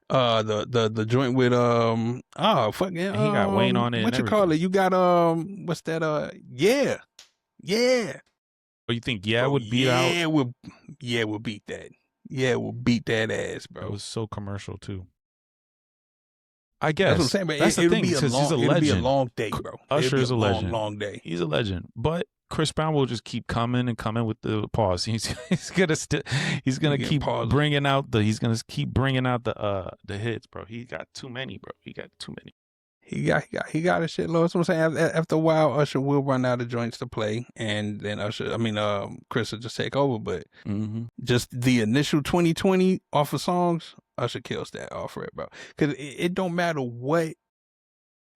The joint with he got Wayne on it. What you call it? You got what's that? Yeah. Oh, you think would beat out? We'll beat that. Yeah, we'll beat that ass, bro. It was so commercial too. I guess that's what I'm saying. But that's the thing, because he's a legend. It'll be a long day, bro. Usher is a legend. Long day. He's a legend, but Chris Brown will just keep coming with the pause. He's gonna keep bringing out the hits, bro. He got too many, bro. He got too many. He got a shitload. That's what I'm saying. After a while, Usher will run out of joints to play, and then Chris will just take over. But just the initial 20/20 off of songs, Usher kills that off of it, bro. Because it don't matter what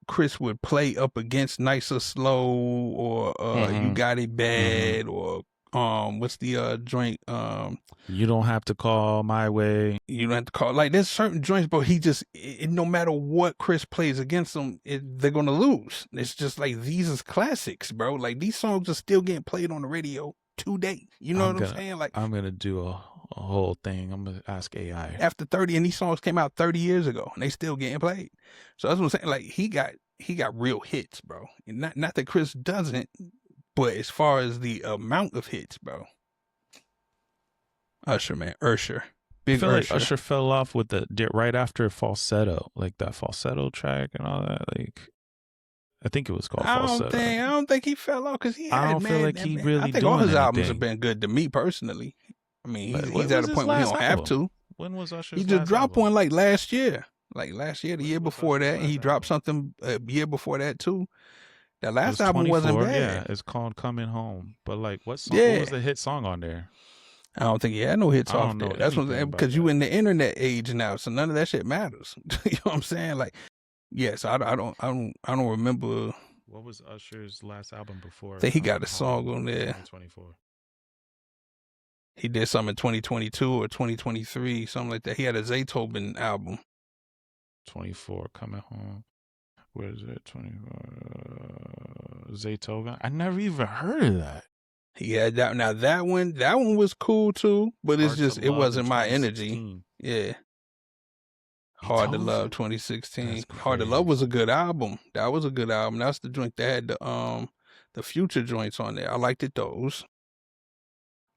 Chris would play up against Nice or Slow, or You Got It Bad, or what's the joint? You Don't Have to Call My Way. You don't have to call. Like, there's certain joints, but he just, no matter what Chris plays against them, they're gonna lose. It's just like, these is classics, bro. Like, these songs are still getting played on the radio today. You know what I'm saying? Like, I'm gonna do a whole thing. I'm gonna ask AI after 30, and these songs came out 30 years ago, and they still getting played. So that's what I'm saying. Like, he got real hits, bro. And not that Chris doesn't, but as far as the amount of hits, bro. Usher, man. Big Usher. Like Usher fell off with right after Falsetto, like that Falsetto track and all that. Like, I think it was called Falsetto. I don't think he fell off, because I don't feel like he really. I think all his albums have been good to me personally. I mean, he's at a point where he don't have to. When was Usher's? He just dropped one like last year. Like last year, the year before that, and he dropped something a year before that too. That last album wasn't bad. Yeah, it's called Coming Home. But like, what song? What was the hit song on there? I don't think he had no hits off there. That's what, because you in the internet age now, so none of that shit matters. You know what I'm saying? Like, Yes, I don't remember. What was Usher's last album I before think he got Coming a song Home on in there. 2024? He did something in 2022 or 2023, something like that. He had a Zaytoven album. 24 Coming Home. Where is it? 24 Zaytoven. I never even heard of that. He had that. Now that one was cool too, but Hard to it Love in wasn't my energy. 2016. Yeah. Hard to Love Beethoven? 2016. That's Hard to Love was a crazy. good album. That was a good album. That's the joint that had the Future joints on there. I liked it those.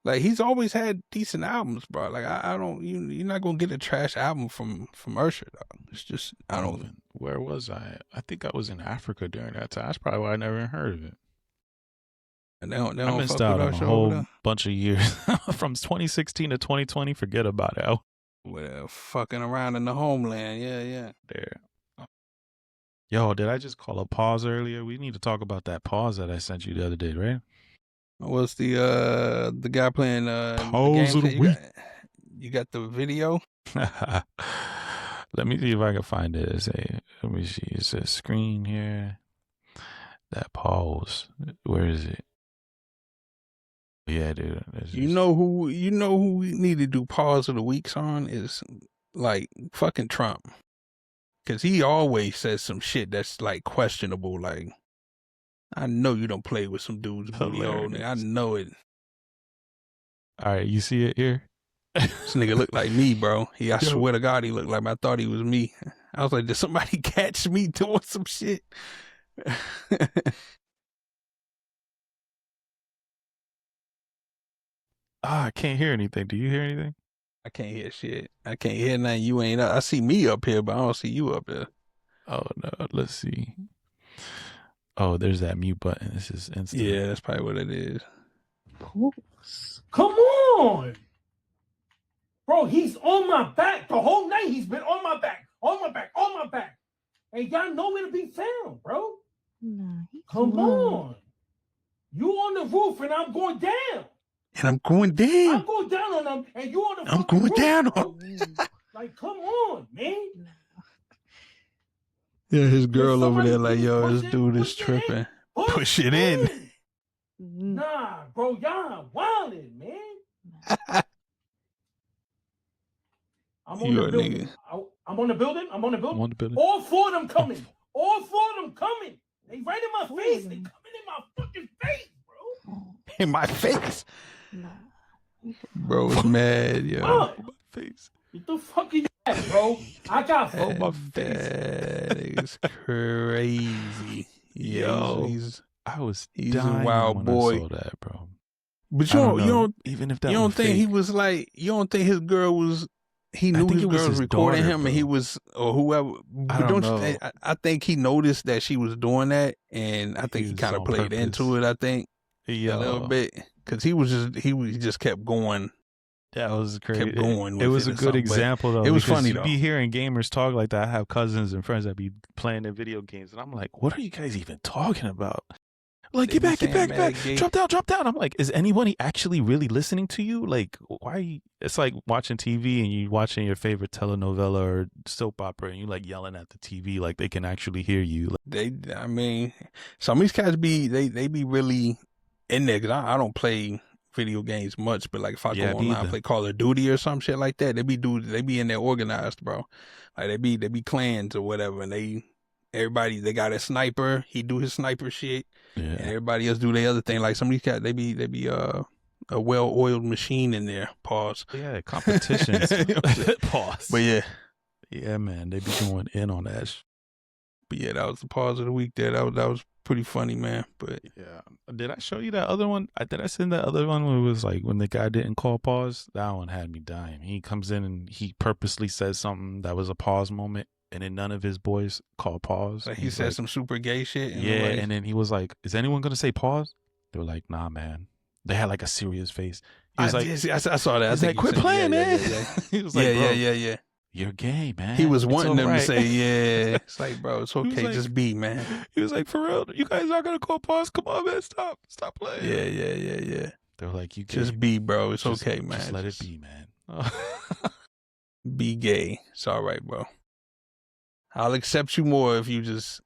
Like he's always had decent albums, bro. Like I don't you're not gonna get a trash album from Usher, dog. It's just I don't. Where was I? I think I was in Africa during that time. That's probably why I never even heard of it. They I don't missed fuck with out on a Usher over whole there. bunch of years from 2016 to 2020. Forget about it. Well, fucking around in the homeland. Yeah. There. Yo, did I just call a pause earlier? We need to talk about that pause that I sent you the other day, right? What's the guy playing the Pause game? of the week. You got the video? Let me see if I can find it. Let me see. It says screen here. That pause. Where is it? Yeah, dude. You know who we need to do pause of the weeks on is like fucking Trump. Cause he always says some shit that's like questionable. Like, I know you don't play with some dude's booty hole. I know it. All right, you see it here? This nigga look like me, bro. I swear to God, he looked like me. I thought he was me. I was like, did somebody catch me doing some shit? I can't hear anything. Do you hear anything? I can't hear shit. I can't hear nothing. You ain't up. I see me up here, but I don't see you up there. Oh no, let's see. Oh, there's that mute button. This is instant. Yeah, that's probably what it is. Come on, bro. He's on my back the whole night. He's been on my back, and y'all nowhere to be found, bro. No, Come on. You on the roof, and I'm going down. And I'm going down. I'm going down on them, and you on the I'm going roof, down on like, come on, man. Yeah, his girl over there like, yo, this dude is tripping. Push it in. Nah, bro, y'all wildin', man. I'm on the building. I'm on the building. All four of them coming. They right in my face. They coming in my fucking face, bro. In my face. Bro was mad, yo. My face. What the fuck are you at, bro? I got my face. That is crazy. Yo, he's he's a wild boy. I saw that, bro. But you don't even if that you don't think fake, he was like, you don't think his girl was, he knew his girl was recording him, and he was, or whoever. I don't know. I think he noticed that she was doing that, and I think he kind of played into it. I think a little bit, because he just kept going. That was crazy. Kept going. It was a good example, though. It was funny, though. You be hearing gamers talk like that. I have cousins and friends that be playing their video games, and I'm like, what are you guys even talking about? Like, get back. Drop down. I'm like, is anybody actually really listening to you? Like, why? It's like watching TV and you watching your favorite telenovela or soap opera, and you like yelling at the TV like they can actually hear you. I mean, some of these cats they be really in there, because I don't play video games much, but like if I go online, play Call of Duty or some shit like that, they be in there organized, bro. Like they be clans or whatever, and everybody got a sniper. He do his sniper shit, and everybody else do their other thing. Like some of these cats, they be a well-oiled machine in there. Pause. Yeah, competitions. Pause. But yeah, man, they be going in on that. But yeah, that was the pause of the week. There, that was pretty funny, man. But yeah, did I show you that other one? Did I send that other one where it was like when the guy didn't call pause? That one had me dying. He comes in and he purposely says something that was a pause moment, and then none of his boys call pause. Like he said some super gay shit. And then he was like, "Is anyone gonna say pause?" They were like, "Nah, man." They had like a serious face. He was I saw that. He's like, "Quit playing, man." He was like, yeah. You're gay, man. He was wanting them to say, yeah. It's like, bro, it's okay. Like, just be, man. He was like, for real, you guys aren't going to call pause? Come on, man. Stop playing. Yeah. They were like, you gay. Just be, bro. It's okay, man. Just let it be, man. Be gay. It's all right, bro. I'll accept you more if you just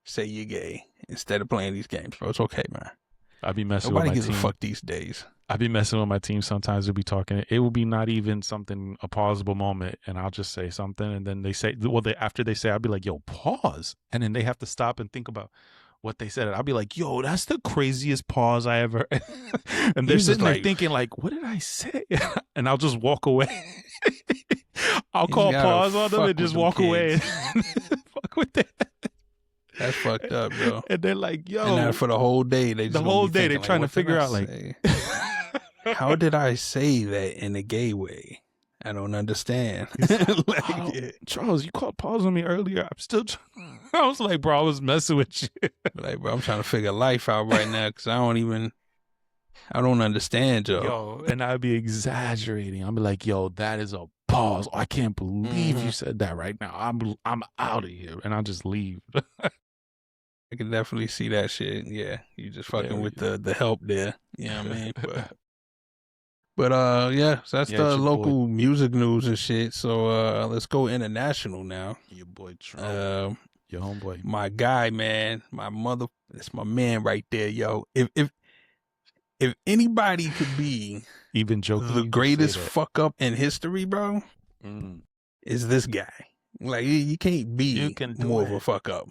say you're gay instead of playing these games, bro. It's okay, man. I be messing Nobody with my gives team. a fuck these days. I be messing with my team sometimes. We'll be talking. It will be not even something, a pausable moment, and I'll just say something, and then they say, well, after they say, I'll be like, yo, pause. And then they have to stop and think about what they said. I'll be like, yo, that's the craziest pause I ever. And they're sitting there thinking, like, what did I say? And I'll just walk away. I'll call pause on them and just walk away. Fuck with that. That's fucked up, bro. And they're like, yo. And then for the whole day, they just the whole day they're trying to figure out, like, how did I say that in a gay way? I don't understand. Like, Charles, you called pause on me earlier. I'm still I was like, bro, I was messing with you. Like, bro, I'm trying to figure life out right now because I don't understand, yo. And I'd be exaggerating. I'd be like, yo, that is a pause. I can't believe you said that right now. I'm out of here. And I'll just leave. I can definitely see that shit. Yeah, you just fucking with the help there. You know what I mean? But yeah, so that's the local music news and shit. So let's go international now. Your boy Trump. Your homeboy. My guy, man. That's my man right there, yo. If anybody could be even joking the greatest fuck up in history, bro, is this guy. Like you can't be more of a fuck up.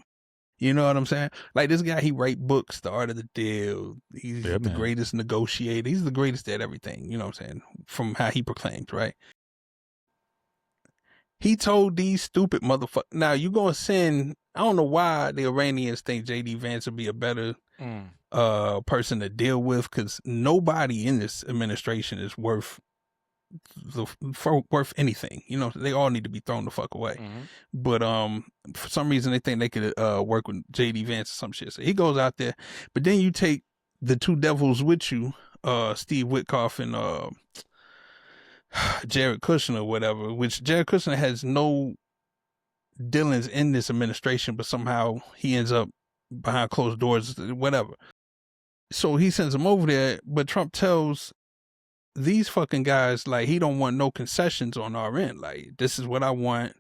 You know what I'm saying? Like this guy, he write books, The Art of the Deal. He's the greatest negotiator. He's the greatest at everything. You know what I'm saying? From how he proclaims, right? He told these stupid motherfuckers. Now you gonna send? I don't know why the Iranians think J.D. Vance would be a better person to deal with, because nobody in this administration is worth anything. You know, they all need to be thrown the fuck away. But for some reason they think they could work with JD Vance or some shit. So he goes out there, but then you take the two devils with you, Steve Witkoff and Jared Kushner or whatever, which Jared Kushner has no dealings in this administration, but somehow he ends up behind closed doors, whatever. So he sends them over there, but Trump tells these fucking guys, like, he don't want no concessions on our end. Like, this is what I want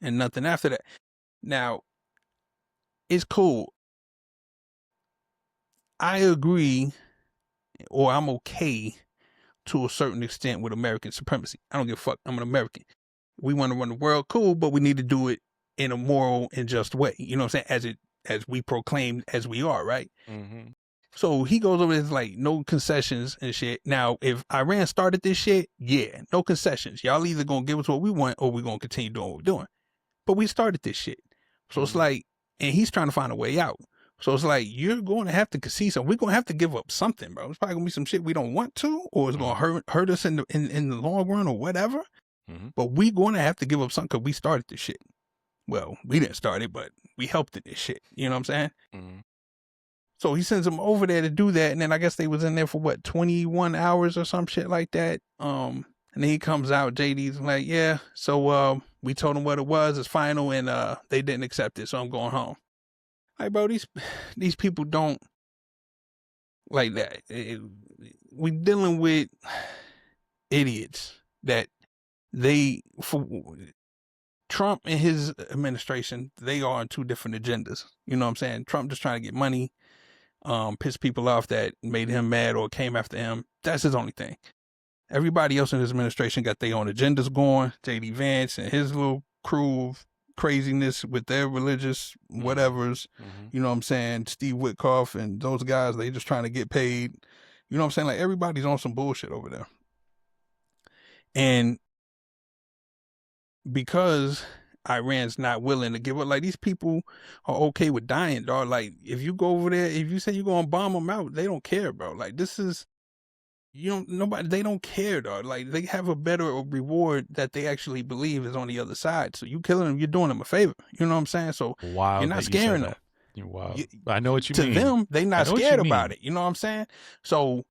and nothing after that. Now, it's cool. I agree, or I'm okay to a certain extent with American supremacy. I don't give a fuck. I'm an American. We want to run the world, cool, but we need to do it in a moral and just way. You know what I'm saying? As we proclaim as we are, right? So he goes over there, like, no concessions and shit. Now, if Iran started this shit, yeah, no concessions. Y'all either gonna give us what we want or we're gonna continue doing what we're doing. But we started this shit. So it's like, and he's trying to find a way out. So it's like, you're going to have to concede something. We're going to have to give up something, bro. It's probably going to be some shit we don't want to, or it's going to hurt us in the long run or whatever. But we're going to have to give up something because we started this shit. Well, we didn't start it, but we helped in this shit. You know what I'm saying? So he sends them over there to do that, and then I guess they was in there for what, 21 hours or some shit like that. And then he comes out, JD's like, yeah, so we told him what it was, it's final, and they didn't accept it, so I'm going home. Like, bro, these people don't like that. We dealing with idiots that Trump and his administration, they are on two different agendas. You know what I'm saying? Trump just trying to get money, piss people off that made him mad or came after him. That's his only thing. Everybody else in his administration got their own agendas going. J.D. Vance and his little crew of craziness with their religious whatevers. You know what I'm saying? Steve Witkoff and those guys, they just trying to get paid. You know what I'm saying? Like, everybody's on some bullshit over there. And because Iran's not willing to give up, like, these people are okay with dying, dog. Like, if you go over there, if you say you're gonna bomb them out, they don't care, bro. Like, this is, they don't care, dog. Like, they have a better reward that they actually believe is on the other side. So you killing them, you're doing them a favor. You know what I'm saying? So you're not scaring them. You're wild. I know what you mean. To them, they not scared about it. You know what I'm saying? So,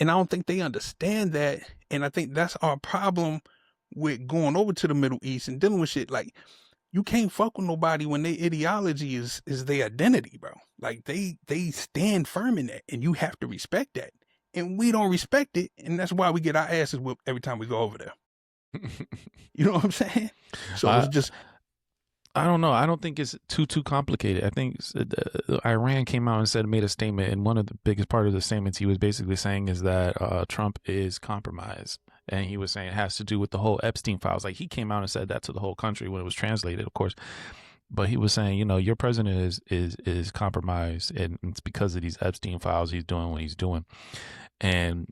and I don't think they understand that. And I think that's our problem with going over to the Middle East and dealing with shit. Like, you can't fuck with nobody when their ideology is their identity, bro. Like, they stand firm in that, and you have to respect that. And we don't respect it, and that's why we get our asses whipped every time we go over there. You know what I'm saying? So it's just, I don't know. I don't think it's too complicated. I think Iran came out and made a statement, and one of the biggest part of the statements he was basically saying is that Trump is compromised, and he was saying it has to do with the whole Epstein files. Like he came out and said that to the whole country when it was translated, of course. But he was saying, your president is compromised, and it's because of these Epstein files. He's doing what he's doing, and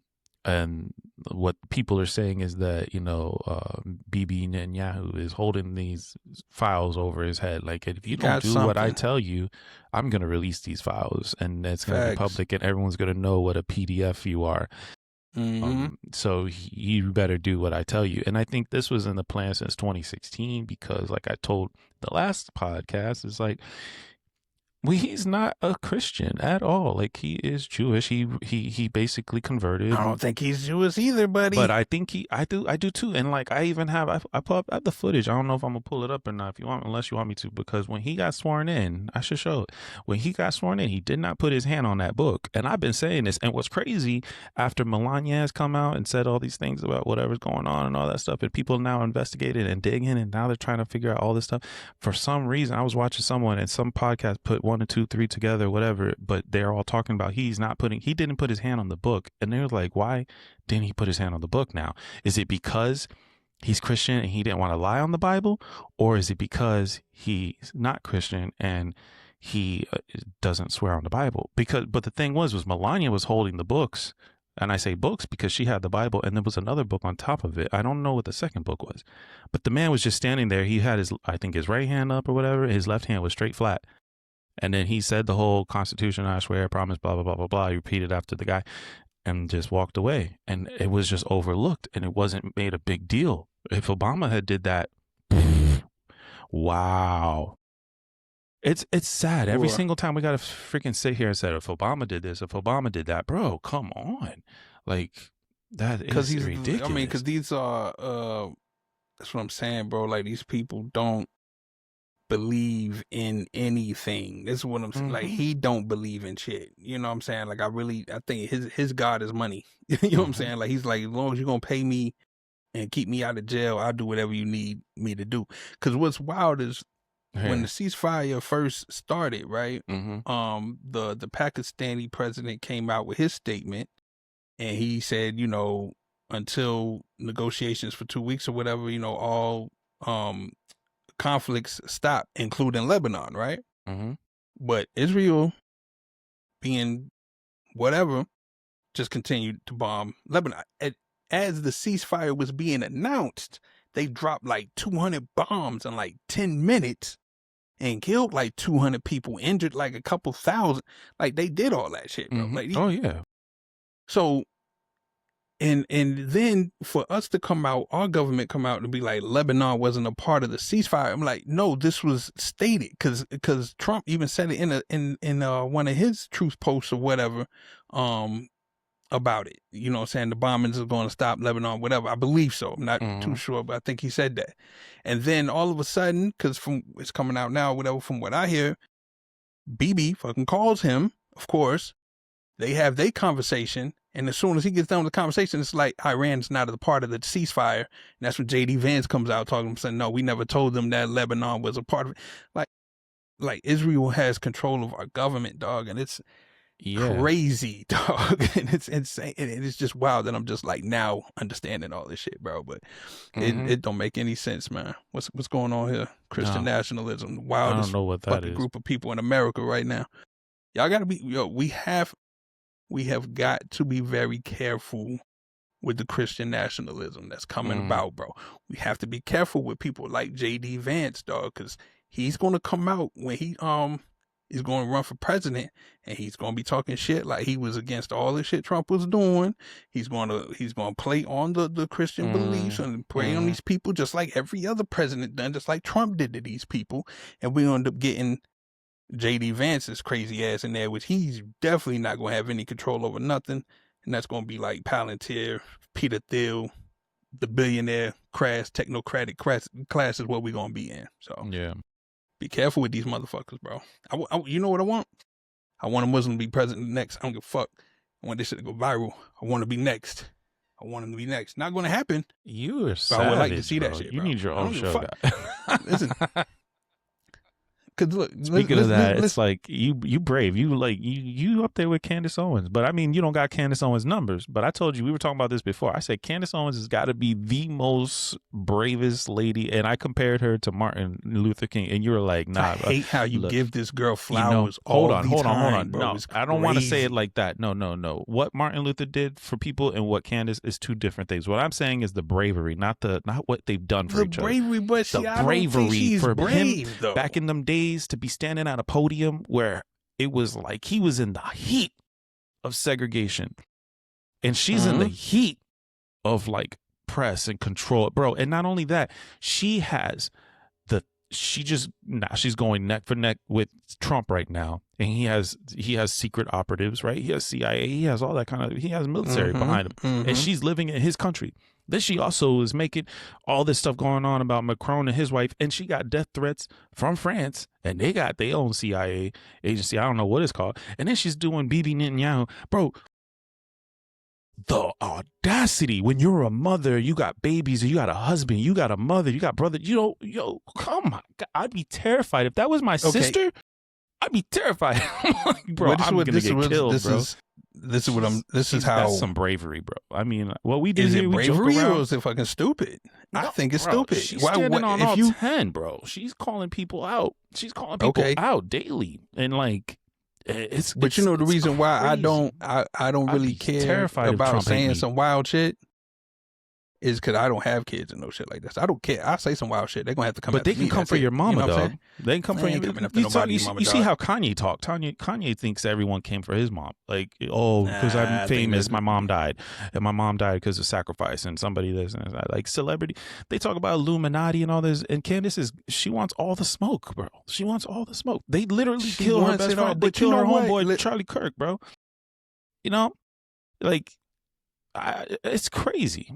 what people are saying is that Bibi Netanyahu is holding these files over his head. Like, if you don't do what I tell you, I'm gonna release these files, and it's gonna be public, and everyone's gonna know what a PDF you are. So you better do what I tell you. And I think this was in the plan since 2016, because like I told the last podcast, it's like, he's not a Christian at all. Like, he is Jewish. He basically converted. I don't think he's Jewish either, buddy. But I think I do too. And like, I even have I pull up the footage. I don't know if I'm gonna pull it up or not. Unless you want me to, because when he got sworn in, I should show it. When he got sworn in, he did not put his hand on that book. And I've been saying this. And what's crazy, after Melania has come out and said all these things about whatever's going on and all that stuff, and people now investigating and digging, and now they're trying to figure out all this stuff. For some reason, I was watching someone and some podcast put 1 2 3 together, whatever, but they're all talking about he didn't put his hand on the book. And they're like, why didn't he put his hand on the book now? Is it because he's Christian and he didn't want to lie on the Bible? Or is it because he's not Christian and he doesn't swear on the Bible? But the thing was Melania was holding the books. And I say books because she had the Bible, and there was another book on top of it. I don't know what the second book was, but the man was just standing there. He had his right hand up or whatever. His left hand was straight flat. And then he said the whole Constitution, I swear, I promise, blah, blah, blah, blah, blah. He repeated after the guy and just walked away. And it was just overlooked, and it wasn't made a big deal. If Obama had did that, wow. It's sad. Every single time we got to freaking sit here and say, if Obama did this, if Obama did that, bro, come on. Like, that is ridiculous. I mean, because these are, that's what I'm saying, bro. Like, these people don't believe in anything. This is what I'm saying. Like, he don't believe in shit. You know what I'm saying? Like, I think his God is money. You know what I'm saying? Like, he's like, as long as you're gonna pay me and keep me out of jail, I'll do whatever you need me to do. Because what's wild is when the ceasefire first started, right? The Pakistani president came out with his statement, and he said, until negotiations for 2 weeks or whatever, all conflicts stop, including Lebanon, right? But Israel, being whatever, just continued to bomb Lebanon. As the ceasefire was being announced, they dropped like 200 bombs in like 10 minutes and killed like 200 people, injured like a couple thousand. Like, they did all that shit, bro. Like, oh yeah. So, and then for us to come out, our government come out and be like, Lebanon wasn't a part of the ceasefire. I'm like, no, this was stated, because Trump even said it in one of his truth posts or whatever, about it. You know what I'm saying? The bombings are going to stop Lebanon, whatever. I believe so. I'm not too sure, but I think he said that. And then all of a sudden, because it's coming out now, whatever, from what I hear, Bibi fucking calls him, of course. They have their conversation. And as soon as he gets done with the conversation, it's like Iran's not a part of the ceasefire. And that's when J.D. Vance comes out talking, saying, no, we never told them that Lebanon was a part of it. Like Israel has control of our government, dog. And it's crazy, dog. And it's insane. And it's just wild that I'm just like now understanding all this shit, bro. But it don't make any sense, man. What's going on here? Christian nationalism, the wildest I don't know what that fucking is. Group of people in America right now. Y'all gotta be, we have got to be very careful with the Christian nationalism that's coming about, bro. We have to be careful with people like J.D. Vance, dog, because he's going to come out when he's going to run for president, and he's going to be talking shit like he was against all the shit Trump was doing. He's going to play on the Christian beliefs and prey on these people just like every other president done, just like Trump did to these people. And we end up getting J.D. Vance's crazy ass in there, which he's definitely not going to have any control over nothing. And that's going to be like Palantir, Peter Thiel, the billionaire technocratic class is what we're going to be in. So yeah, be careful with these motherfuckers, bro. You know what I want? I want a Muslim to be president next. I don't give a fuck. I want this shit to go viral. I want to be next. I want him to be next. Not going to happen. You are savage, I would like to see bro. that shit, You bro. need your own show, guy. Listen. Cause look, speaking of that, it's like you brave. You up there with Candace Owens. But I mean, you don't got Candace Owens numbers. But I told you, we were talking about this before. I said Candace Owens has got to be the most bravest lady, and I compared her to Martin Luther King, and you were like, nah. I hate how you give this girl flowers. Hold on. Bro, no, I don't want to say it like that. No. What Martin Luther did for people and what Candace is two different things. What I'm saying is the bravery, not what they've done for each other. The bravery, but the bravery for brave, him though. back in them days to be standing at a podium where it was like he was in the heat of segregation, and she's in the heat of like press and control, bro. And not only that, she's going neck for neck with Trump right now, and he has secret operatives, right? He has CIA, he has all that kind of, he has military behind him, and she's living in his country. Then she also is making all this stuff going on about Macron and his wife, and she got death threats from France, and they got their own CIA agency. I don't know what it's called. And then she's doing Bibi Netanyahu. Bro, the audacity when you're a mother, you got babies, you got a husband, you got a mother, you got brother, come on. I'd be terrified. If that was my sister, I'd be terrified. Bro, I'm going to get killed, bro. This is how. That's some bravery, bro. I mean, what we do is here, it we bravery joke around. Or is it fucking stupid? I think it's bro, stupid. She's standing on all 10, bro. She's calling people out. She's calling people out daily, and like, But you know the reason why crazy. I don't really care about saying some wild shit is because I don't have kids and no shit like this. I don't care. I say some wild shit. They're gonna have to come. But they can come for your mama, though. They can come for your. You see how Kanye talked. Kanye thinks everyone came for his mom. Like, because I'm famous, my mom died, and my mom died because of sacrifice, and somebody this and that. Like celebrity. They talk about Illuminati and all this, and Candace she wants all the smoke, bro. She wants all the smoke. They literally kill her best friend. They kill her homeboy, Charlie Kirk, bro. You know, like, it's crazy.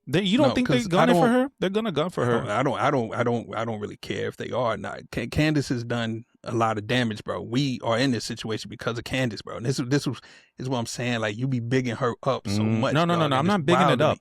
You don't think they're gunning for her? They're gonna gun for her. I don't really care if they are or not. Candace has done a lot of damage, bro. We are in this situation because of Candace, bro. And this is what I'm saying. Like, you be bigging her up so much. No. I'm not bigging it up.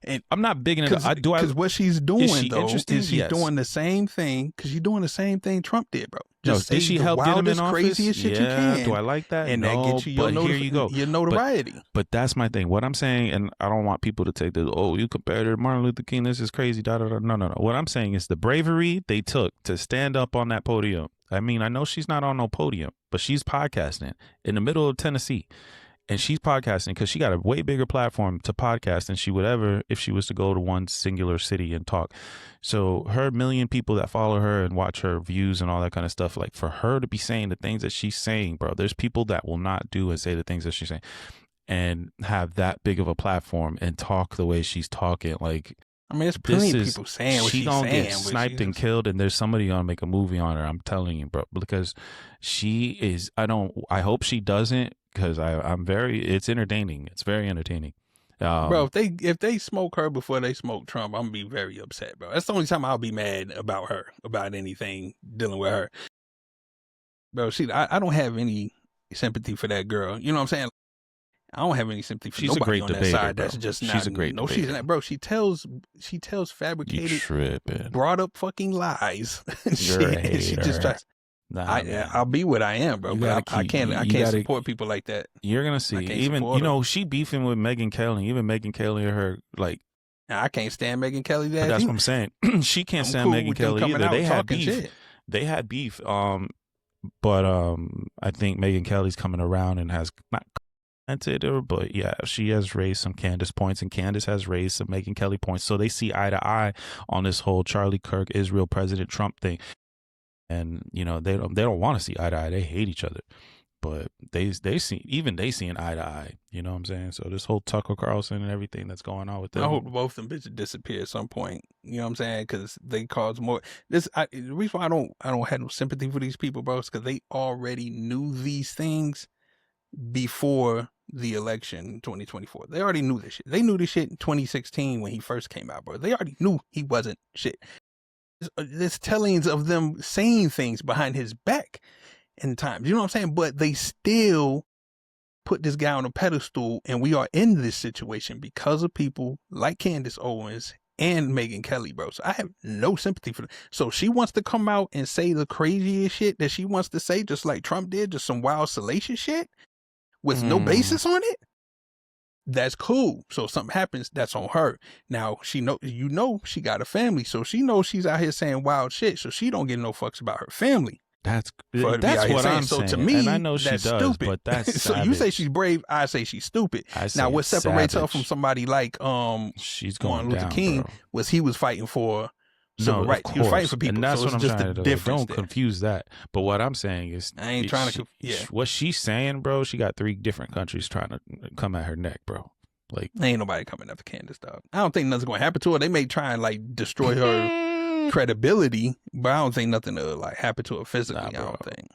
And I'm not bigging it up. Because what she's doing, is she's doing the same thing. Because she's doing the same thing Trump did, bro. Just did she help get him in office? Craziest shit you can. Do I like that? And that gets you here you go. Your notoriety. But that's my thing. What I'm saying, and I don't want people to take this, you compared her to Martin Luther King, this is crazy, No. What I'm saying is the bravery they took to stand up on that podium. I mean, I know she's not on no podium, but she's podcasting in the middle of Tennessee. And she's podcasting because she got a way bigger platform to podcast than she would ever if she was to go to one singular city and talk. So her million people that follow her and watch her views and all that kind of stuff, like, for her to be saying the things that she's saying, bro, there's people that will not do and say the things that she's saying and have that big of a platform and talk the way she's talking. Like, I mean, there's plenty of people saying what she's saying. She don't get sniped and killed, and there's somebody gonna make a movie on her. I'm telling you, bro, because she is. I hope she doesn't, because it's entertaining. It's very entertaining. Bro, if they smoke her before they smoke Trump, I'm gonna be very upset, bro. That's the only time I'll be mad about her, about anything dealing with her. Bro, I don't have any sympathy for that girl. You know what I'm saying? I don't have any sympathy for nobody on that side. Bro. That's just not. She's a great debater. She's not, bro. She tells fabricated, brought up fucking lies. She just tries. I'll be what I am, bro. But I can't support people like that. You're gonna see. Even she beefing with Megyn Kelly. Even Megyn Kelly or her, like. I can't stand Megyn Kelly. That's what I'm saying. She can't stand Megyn Kelly either. They had beef. They had beef. But I think Megyn Kelly's coming around and has not. But yeah, she has raised some Candace points, and Candace has raised some Megyn Kelly points. So they see eye to eye on this whole Charlie Kirk, Israel, President Trump thing. And they don't want to see eye to eye. They hate each other, but they seeing eye to eye. You know what I'm saying? So this whole Tucker Carlson and everything that's going on with them. I hope both of them bitches disappear at some point. You know what I'm saying? Because they cause more. The reason why I don't have no sympathy for these people, bro, is because they already knew these things before the election 2024. They already knew this shit. They knew this shit in 2016 when he first came out, bro. They already knew he wasn't shit. There's tellings of them saying things behind his back in times. You know what I'm saying? But they still put this guy on a pedestal, and we are in this situation because of people like Candace Owens and Megyn Kelly, bro. So I have no sympathy for them. So she wants to come out and say the craziest shit that she wants to say, just like Trump did, just some wild salacious shit with no basis on it. That's cool. So if something happens, that's on her. Now she she got a family, so she knows she's out here saying wild shit. So she don't give no fucks about her family. That's what I'm saying. To me, and I know she does, stupid. But that's so you say she's brave. I say she's stupid. Now what separates her from somebody like she's going Martin Luther King was he was fighting for civil rights. He was fighting for people. And that's what I'm just trying to do. Don't confuse that. But what I'm saying is, I ain't trying to. What she's saying, bro. She got 3 different countries trying to come at her neck, bro. Like, ain't nobody coming after Candace, dog. I don't think nothing's going to happen to her. They may try and like destroy her credibility, but I don't think nothing will like happen to her physically. I don't think.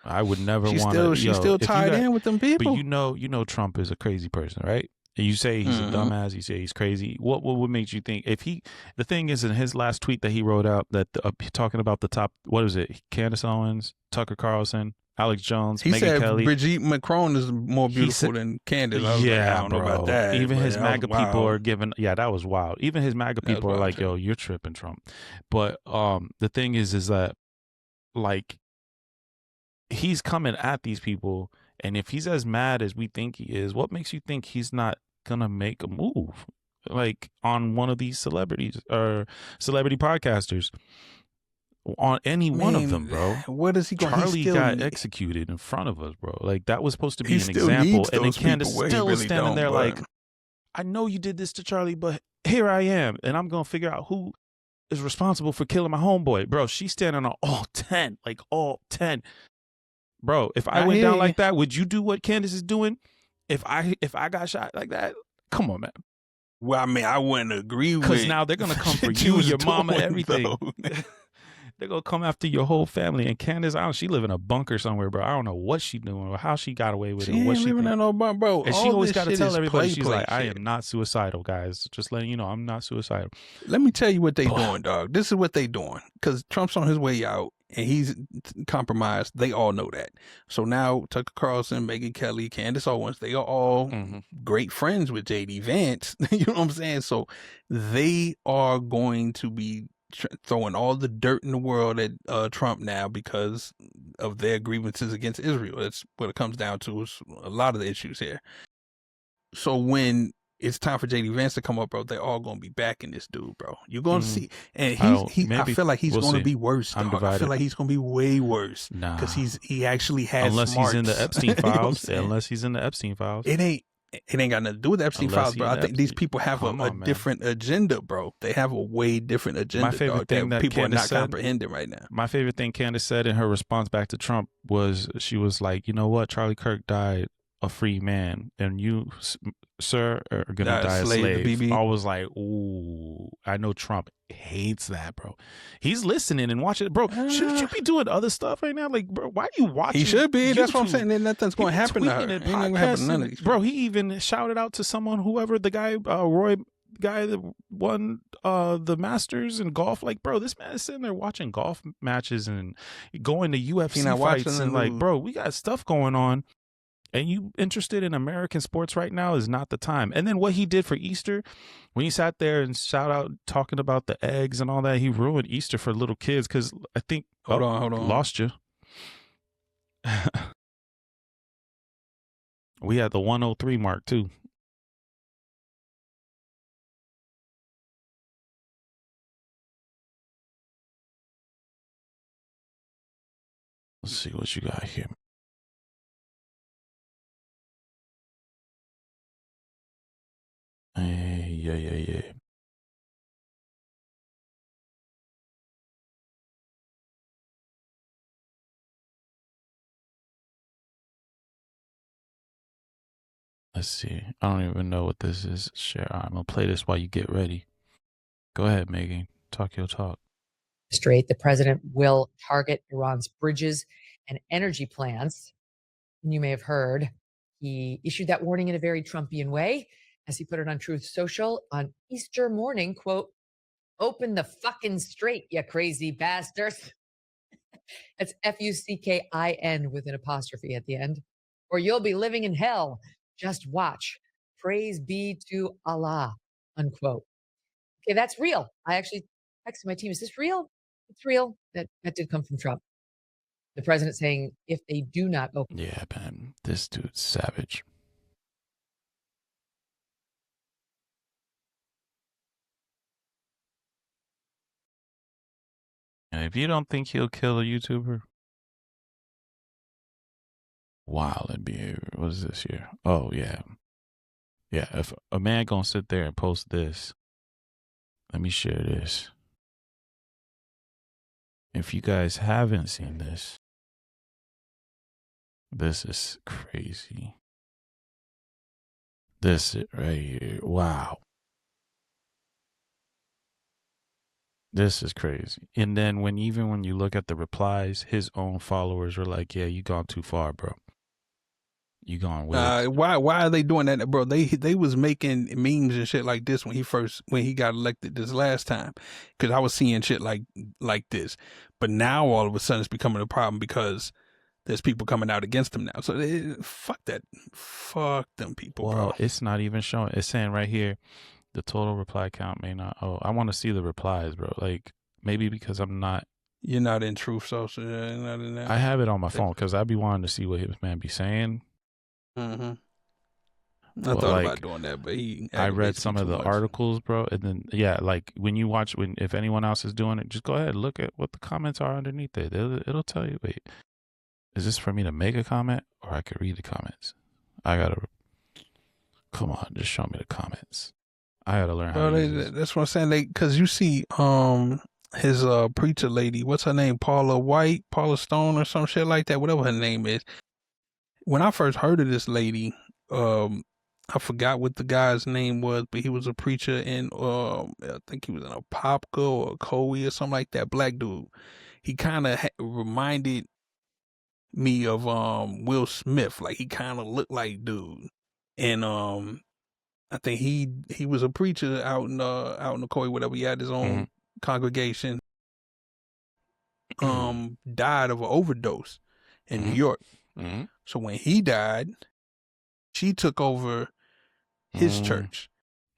I would never want to. She's still tied in with them people. But you know, Trump is a crazy person, right? And you say he's a dumbass. You say he's crazy. What would make you think if he? The thing is, in his last tweet that he wrote out, that talking about the top, what is it? Candace Owens, Tucker Carlson, Alex Jones, he Megyn said Kelly. Brigitte Macron is more beautiful than Candace. I don't know about that. Even his MAGA people are giving. Yeah, that was wild. Even his MAGA people are like, "Yo, you're tripping, Trump." But the thing is that like he's coming at these people, and if he's as mad as we think he is, what makes you think he's not gonna make a move like on one of these celebrities or celebrity podcasters? On any one of them, bro. What is he going? Charlie got executed in front of us, bro. Like that was supposed to be an example, and then Candace still is standing there like, I know you did this to Charlie, but here I am, and I'm gonna figure out who is responsible for killing my homeboy, bro. She's standing on all 10, like all 10, bro. If I went down like that, would you do what Candace is doing? If I got shot like that, come on, man. Well, I mean, I wouldn't agree with, because now they're gonna come for you, your mama, everything. They're going to come after your whole family. And Candace, she live in a bunker somewhere, bro. I don't know what she doing or how she got away with it. She ain't living in no bunker, bro. And she always got to tell everybody, she's like, I am not suicidal, guys. Just letting you know, I'm not suicidal. Let me tell you what they doing, dog. This is what they doing. Because Trump's on his way out and he's compromised. They all know that. So now Tucker Carlson, Megyn Kelly, Candace Owens, they are all great friends with J.D. Vance. You know what I'm saying? So they are going to be throwing all the dirt in the world at Trump now because of their grievances against Israel. That's what it comes down to, is a lot of the issues here. So when it's time for JD Vance to come up, bro, they're all going to be backing this dude, bro. You're going to see. And I feel like he's going to be worse, dog. I feel like he's going to be way worse. Because he actually has Unless smarts. He's in the Epstein files. Unless he's in the Epstein files. It ain't got nothing to do with the Epstein files, bro. I think these people have a different agenda, bro. They have a way different agenda. My favorite thing that people Candace are not comprehending right now. My favorite thing Candace said in her response back to Trump was, she was like, you know what? Charlie Kirk died a free man, and you, sir, are gonna die a slave. I was like, ooh, I know Trump hates that, bro. He's listening and watching it, bro. Shouldn't you be doing other stuff right now? Like, bro, why are you watching? He should be. That's what I'm saying. Then nothing's going to happen to her. Ain't going to happen to none of these. Bro, he even shouted out to someone, whoever the guy, Roy guy that won the Masters in golf. Like, bro, this man is sitting there watching golf matches and going to UFC fights and like, bro, we got stuff going on. And you interested in American sports right now is not the time. And then what he did for Easter, when he sat there and shout out talking about the eggs and all that, he ruined Easter for little kids. Because I think hold on, lost you. We had the 103 mark too. Let's see what you got here. Yeah. Let's see. I don't even know what this is. Share. I'm going to play this while you get ready. Go ahead, Megan. Talk your talk. The president will target Iran's bridges and energy plants. And you may have heard he issued that warning in a very Trumpian way, as he put it on Truth Social on Easter morning, quote, "Open the fucking straight, you crazy bastards." That's F-U-C-K-I-N with an apostrophe at the end. "Or you'll be living in hell. Just watch. Praise be to Allah," unquote. okay, that's real. I actually texted my team, is this real? It's real. That did come from Trump. The president saying if they do not open. Yeah, man, this dude's savage. And if you don't think he'll kill a YouTuber, wild and behavior. What is this here? Oh yeah, yeah. If a man gonna sit there and post this, let me share this. If you guys haven't seen this, this is crazy. This right here, wow. This is crazy. And then when you look at the replies, his own followers were like, "Yeah, you gone too far, bro. You gone way." Why are they doing that, bro? They was making memes and shit like this when he got elected this last time, because I was seeing shit like this, but now all of a sudden it's becoming a problem because there's people coming out against him now. So fuck them people, well, bro. It's not even showing. It's saying right here, the total reply count may not. Oh, I want to see the replies, bro. Like maybe because You're not in Truth Social. You're not in that. I have it on my phone because I'd be wanting to see what his man be saying. Mm-hmm. I thought about doing that, but I read some of the articles, bro, and then like if anyone else is doing it, just go ahead, look at what the comments are underneath it. It'll tell you. Wait, is this for me to make a comment or I could read the comments? Come on, just show me the comments. I gotta learn how to use this. That's what I'm saying. Because you see, his preacher lady, what's her name, Paula Stone or some shit like that, whatever her name is. When I first heard of this lady, I forgot what the guy's name was, but he was a preacher in I think he was in a Popka or a Coe or something like that, black dude. He kind of reminded me of Will Smith, like he kind of looked like dude. And I think he was a preacher out in the Coe, whatever. He had his own congregation. Died of an overdose in New York. So when he died, she took over his church.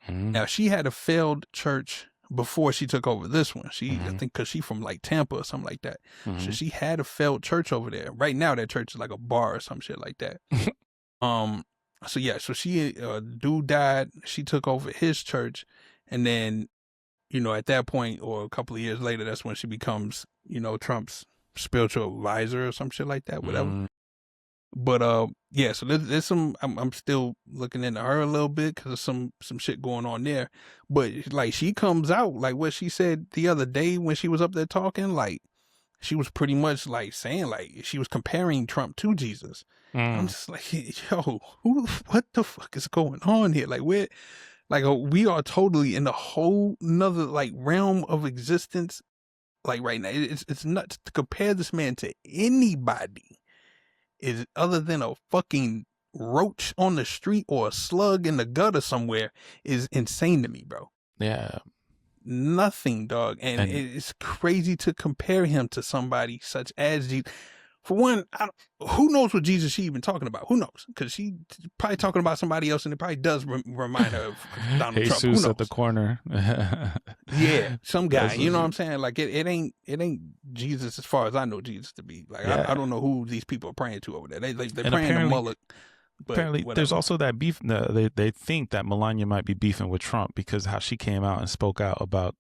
Now she had a failed church before she took over this one. I think because she from like Tampa or something like that. So she had a failed church over there. Right now that church is like a bar or some shit like that. So she dude died. She took over his church, and then at that point or a couple of years later, that's when she becomes Trump's spiritual advisor or some shit like that. Whatever. But so there's some. I'm still looking into her a little bit because of some shit going on there. But like she comes out like what she said the other day when she was up there talking, like she was pretty much like saying like she was comparing Trump to Jesus. I'm just like, yo, what the fuck is going on here? Like we are totally in a whole nother like realm of existence. Like right now, it's nuts to compare this man to anybody. Is other than a fucking roach on the street or a slug in the gutter somewhere is insane to me, bro. Yeah. Nothing, dog. And it's crazy to compare him to somebody such as Jesus. For one, who knows what Jesus she even talking about? Who knows? Because she probably talking about somebody else, and it probably does remind her of Donald Trump. Who knows? at the corner. Yeah, some guy. You know what I'm saying? Like it ain't Jesus as far as I know Jesus to be. Like I don't know who these people are praying to over there. They're praying to Mullet. But apparently, whatever. There's also that beef. They think that Melania might be beefing with Trump because how she came out and spoke out about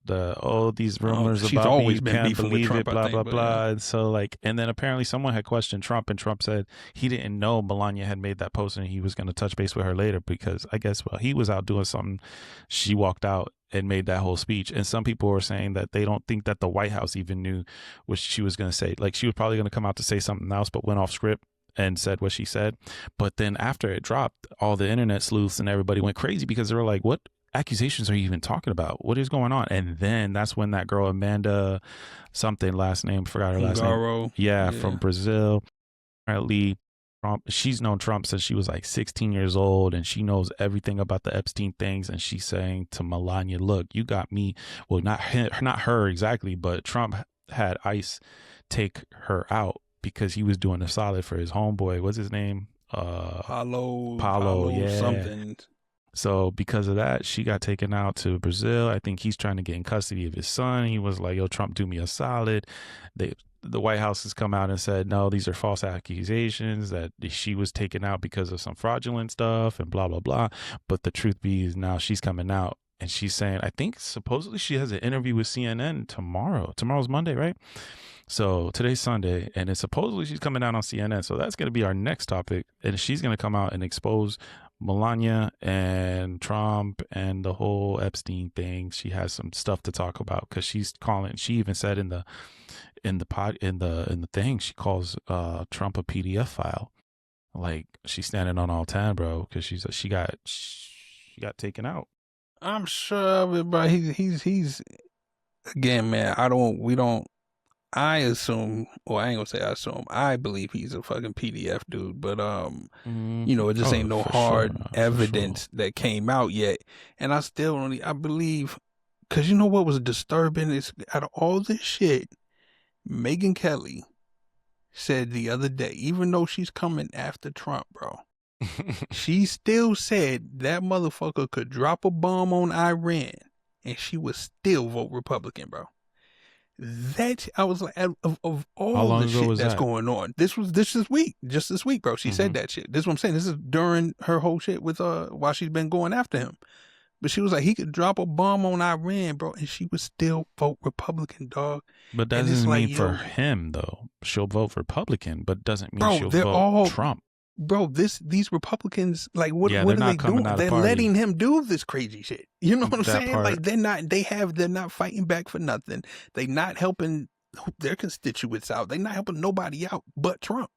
these rumors she's about always me, been can't beefing believe with it, Trump, blah I think, blah blah. And so and then apparently someone had questioned Trump, and Trump said he didn't know Melania had made that post, and he was going to touch base with her later because I guess he was out doing something. She walked out and made that whole speech, and some people were saying that they don't think that the White House even knew what she was going to say. Like she was probably going to come out to say something else, but went off script and said what she said. But then after it dropped, all the internet sleuths and everybody went crazy because they were like, what accusations are you even talking about? What is going on? And then that's when that girl Amanda something, last name, forgot her last name. Yeah, from Brazil. Apparently she's known Trump since she was like 16 years old, and she knows everything about the Epstein things. And she's saying to Melania, look, you got me. Well, not her exactly, but Trump had ICE take her out because he was doing a solid for his homeboy. What's his name? Paulo, yeah. something. So because of that, she got taken out to Brazil. I think he's trying to get in custody of his son. He was like, yo, Trump, do me a solid. The White House has come out and said, no, these are false accusations, that she was taken out because of some fraudulent stuff and blah, blah, blah. But the truth be is now she's coming out and she's saying, I think supposedly she has an interview with CNN tomorrow. Tomorrow's Monday, right? So today's Sunday, and it's supposedly she's coming out on CNN. So that's going to be our next topic. And she's going to come out and expose Melania and Trump and the whole Epstein thing. She has some stuff to talk about because she's calling. She even said in the thing, she calls Trump a PDF file. Like she's standing on all 10, bro, because she got taken out. I'm sure of it, bro. He's again, man. I assume, or I ain't gonna say I assume, I believe he's a fucking PDF dude, but you know, it just ain't no hard evidence that came out yet. And I still I believe, cause you know what was disturbing is out of all this shit, Megyn Kelly said the other day, even though she's coming after Trump, bro, she still said that motherfucker could drop a bomb on Iran and she would still vote Republican, bro. That I was like, of all the shit that's going on, this week, just this week, bro. She said that shit. This is what I'm saying. This is during her whole shit with while she's been going after him. But she was like, he could drop a bomb on Iran, bro, and she would still vote Republican, dog. But that doesn't mean for him though. She'll vote Republican, but doesn't mean she'll vote Trump. Bro, these Republicans, like, what are they doing? They're letting him do this crazy shit. You know what I'm saying? Like, they're not fighting back for nothing. They're not helping their constituents out. They're not helping nobody out but Trump.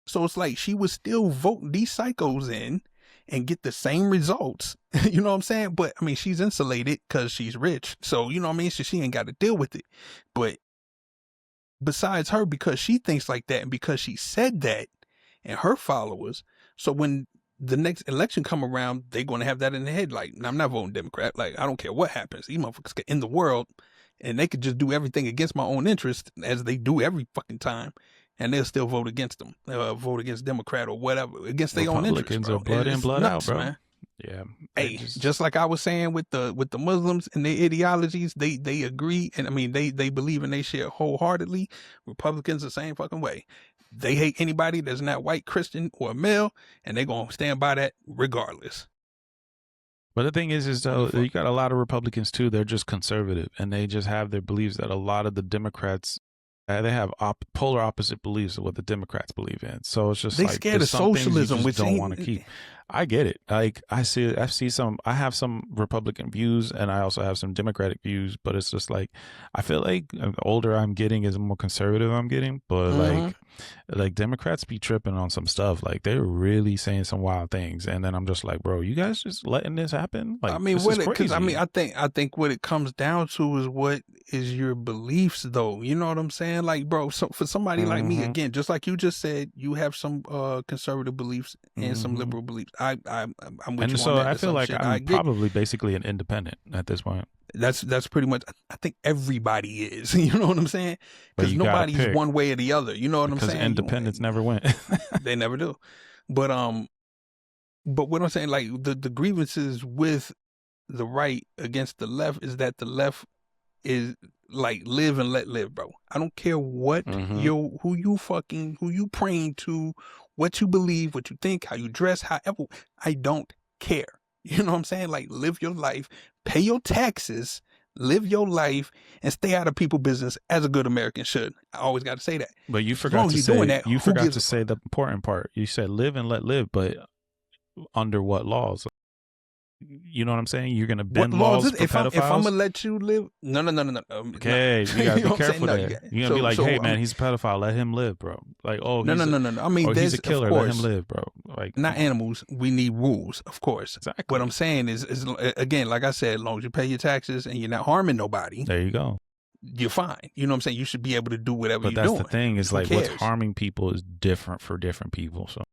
So it's like she would still vote these psychos in and get the same results. You know what I'm saying? But I mean, she's insulated because she's rich. So, you know what I mean? So she ain't got to deal with it. But besides her, because she thinks like that and because she said that, and her followers, so when the next election come around, they're going to have that in their head. Like, I'm not voting Democrat. Like, I don't care what happens. These motherfuckers get in the world, and they could just do everything against my own interest, as they do every fucking time, and they'll still vote against them, vote against Democrat or whatever, against their own interest. Republicans are blood in, blood out, bro. Man. Yeah. Hey, just like I was saying with the Muslims and their ideologies, they agree, and I mean they believe in their shit wholeheartedly. Republicans the same fucking way. They hate anybody that's not white, Christian, or male, and they're going to stand by that regardless. But the thing is though, you got a lot of Republicans too. They're just conservative, and they just have their beliefs that a lot of the Democrats, they have polar opposite beliefs of what the Democrats believe in. So it's just they like scared of socialism, which don't want to keep. I get it. Like I have some Republican views and I also have some Democratic views, but it's just like, I feel like the older I'm getting is the more conservative I'm getting, but like Democrats be tripping on some stuff. Like they're really saying some wild things. And then I'm just like, bro, you guys just letting this happen? Like, I mean, I think what it comes down to is what is your beliefs though. You know what I'm saying? Like, bro, so for somebody like me, again, just like you just said, you have some conservative beliefs and some liberal beliefs. I'm with and you so on that. I feel like I'm probably basically an independent at this point. That's pretty much. I think everybody is. You know what I'm saying? Because nobody's one way or the other. You know what I'm saying? Because independents never win. They never do. But what I'm saying, like the grievances with the right against the left is that the left is like live and let live, bro. I don't care what who you praying to, what you believe, what you think, how you dress, however. I don't care. You know what I'm saying? Like, live your life, pay your taxes, live your life, and stay out of people's business as a good American should. I always got to say that. But you forgot to say that. You forgot to say the important part. You said live and let live, but under what laws? You know what I'm saying? You're gonna bend laws for pedophiles? If I'm gonna let you live, no. Okay, you gotta be careful there. You're gonna be like, hey man, he's a pedophile, let him live, bro. Like, oh, no. I mean, he's a killer, let him live, bro. Like, not animals. We need rules, of course. Exactly. What I'm saying is again, like I said, as long as you pay your taxes and you're not harming nobody, there you go. You're fine. You know what I'm saying? You should be able to do whatever you're doing. But that's the thing is, like, what's harming people is different for different people. So.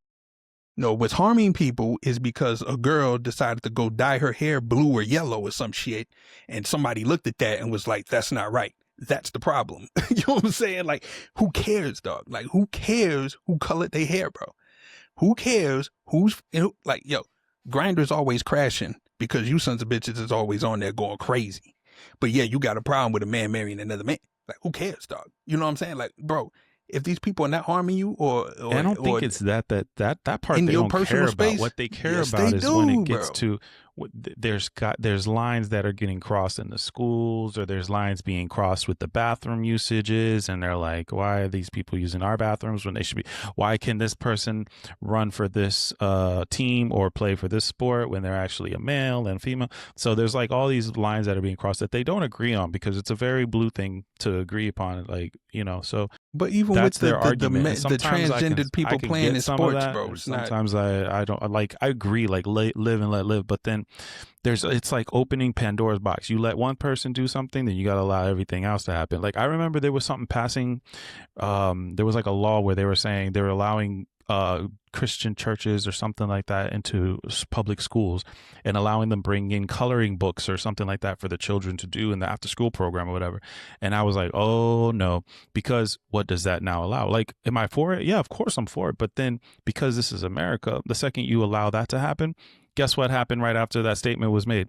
No, what's harming people is because a girl decided to go dye her hair blue or yellow or some shit, and somebody looked at that and was like, that's not right. That's the problem. You know what I'm saying? Like, who cares, dog? Like, who cares who colored their hair, bro? Who cares who's, like, yo, Grindr's always crashing because you sons of bitches is always on there going crazy. But yeah, you got a problem with a man marrying another man. Like, who cares, dog? You know what I'm saying? Like, bro, if these people are not harming you or I don't think it's that part in they your don't personal care space, about. What they care yes, about they is do, when it gets bro. to there's lines that are getting crossed in the schools, or there's lines being crossed with the bathroom usages, and they're like, why are these people using our bathrooms when they should be? Why can this person run for this team or play for this sport when they're actually a male and female? So there's like all these lines that are being crossed that they don't agree on, because it's a very blue thing to agree upon, like, you know. So but even that's with their argument. the transgendered people playing in sports, bro, it's sometimes not... I don't like. I agree, like live and let live. But then it's like opening Pandora's box. You let one person do something, then you got to allow everything else to happen. Like I remember there was something passing. There was like a law where they were saying they were allowing Christian churches or something like that into public schools, and allowing them bring in coloring books or something like that for the children to do in the after school program or whatever. And I was like, oh no, because what does that now allow? Like, am I for it? Yeah, of course I'm for it. But then, because this is America, the second you allow that to happen, guess what happened right after that statement was made?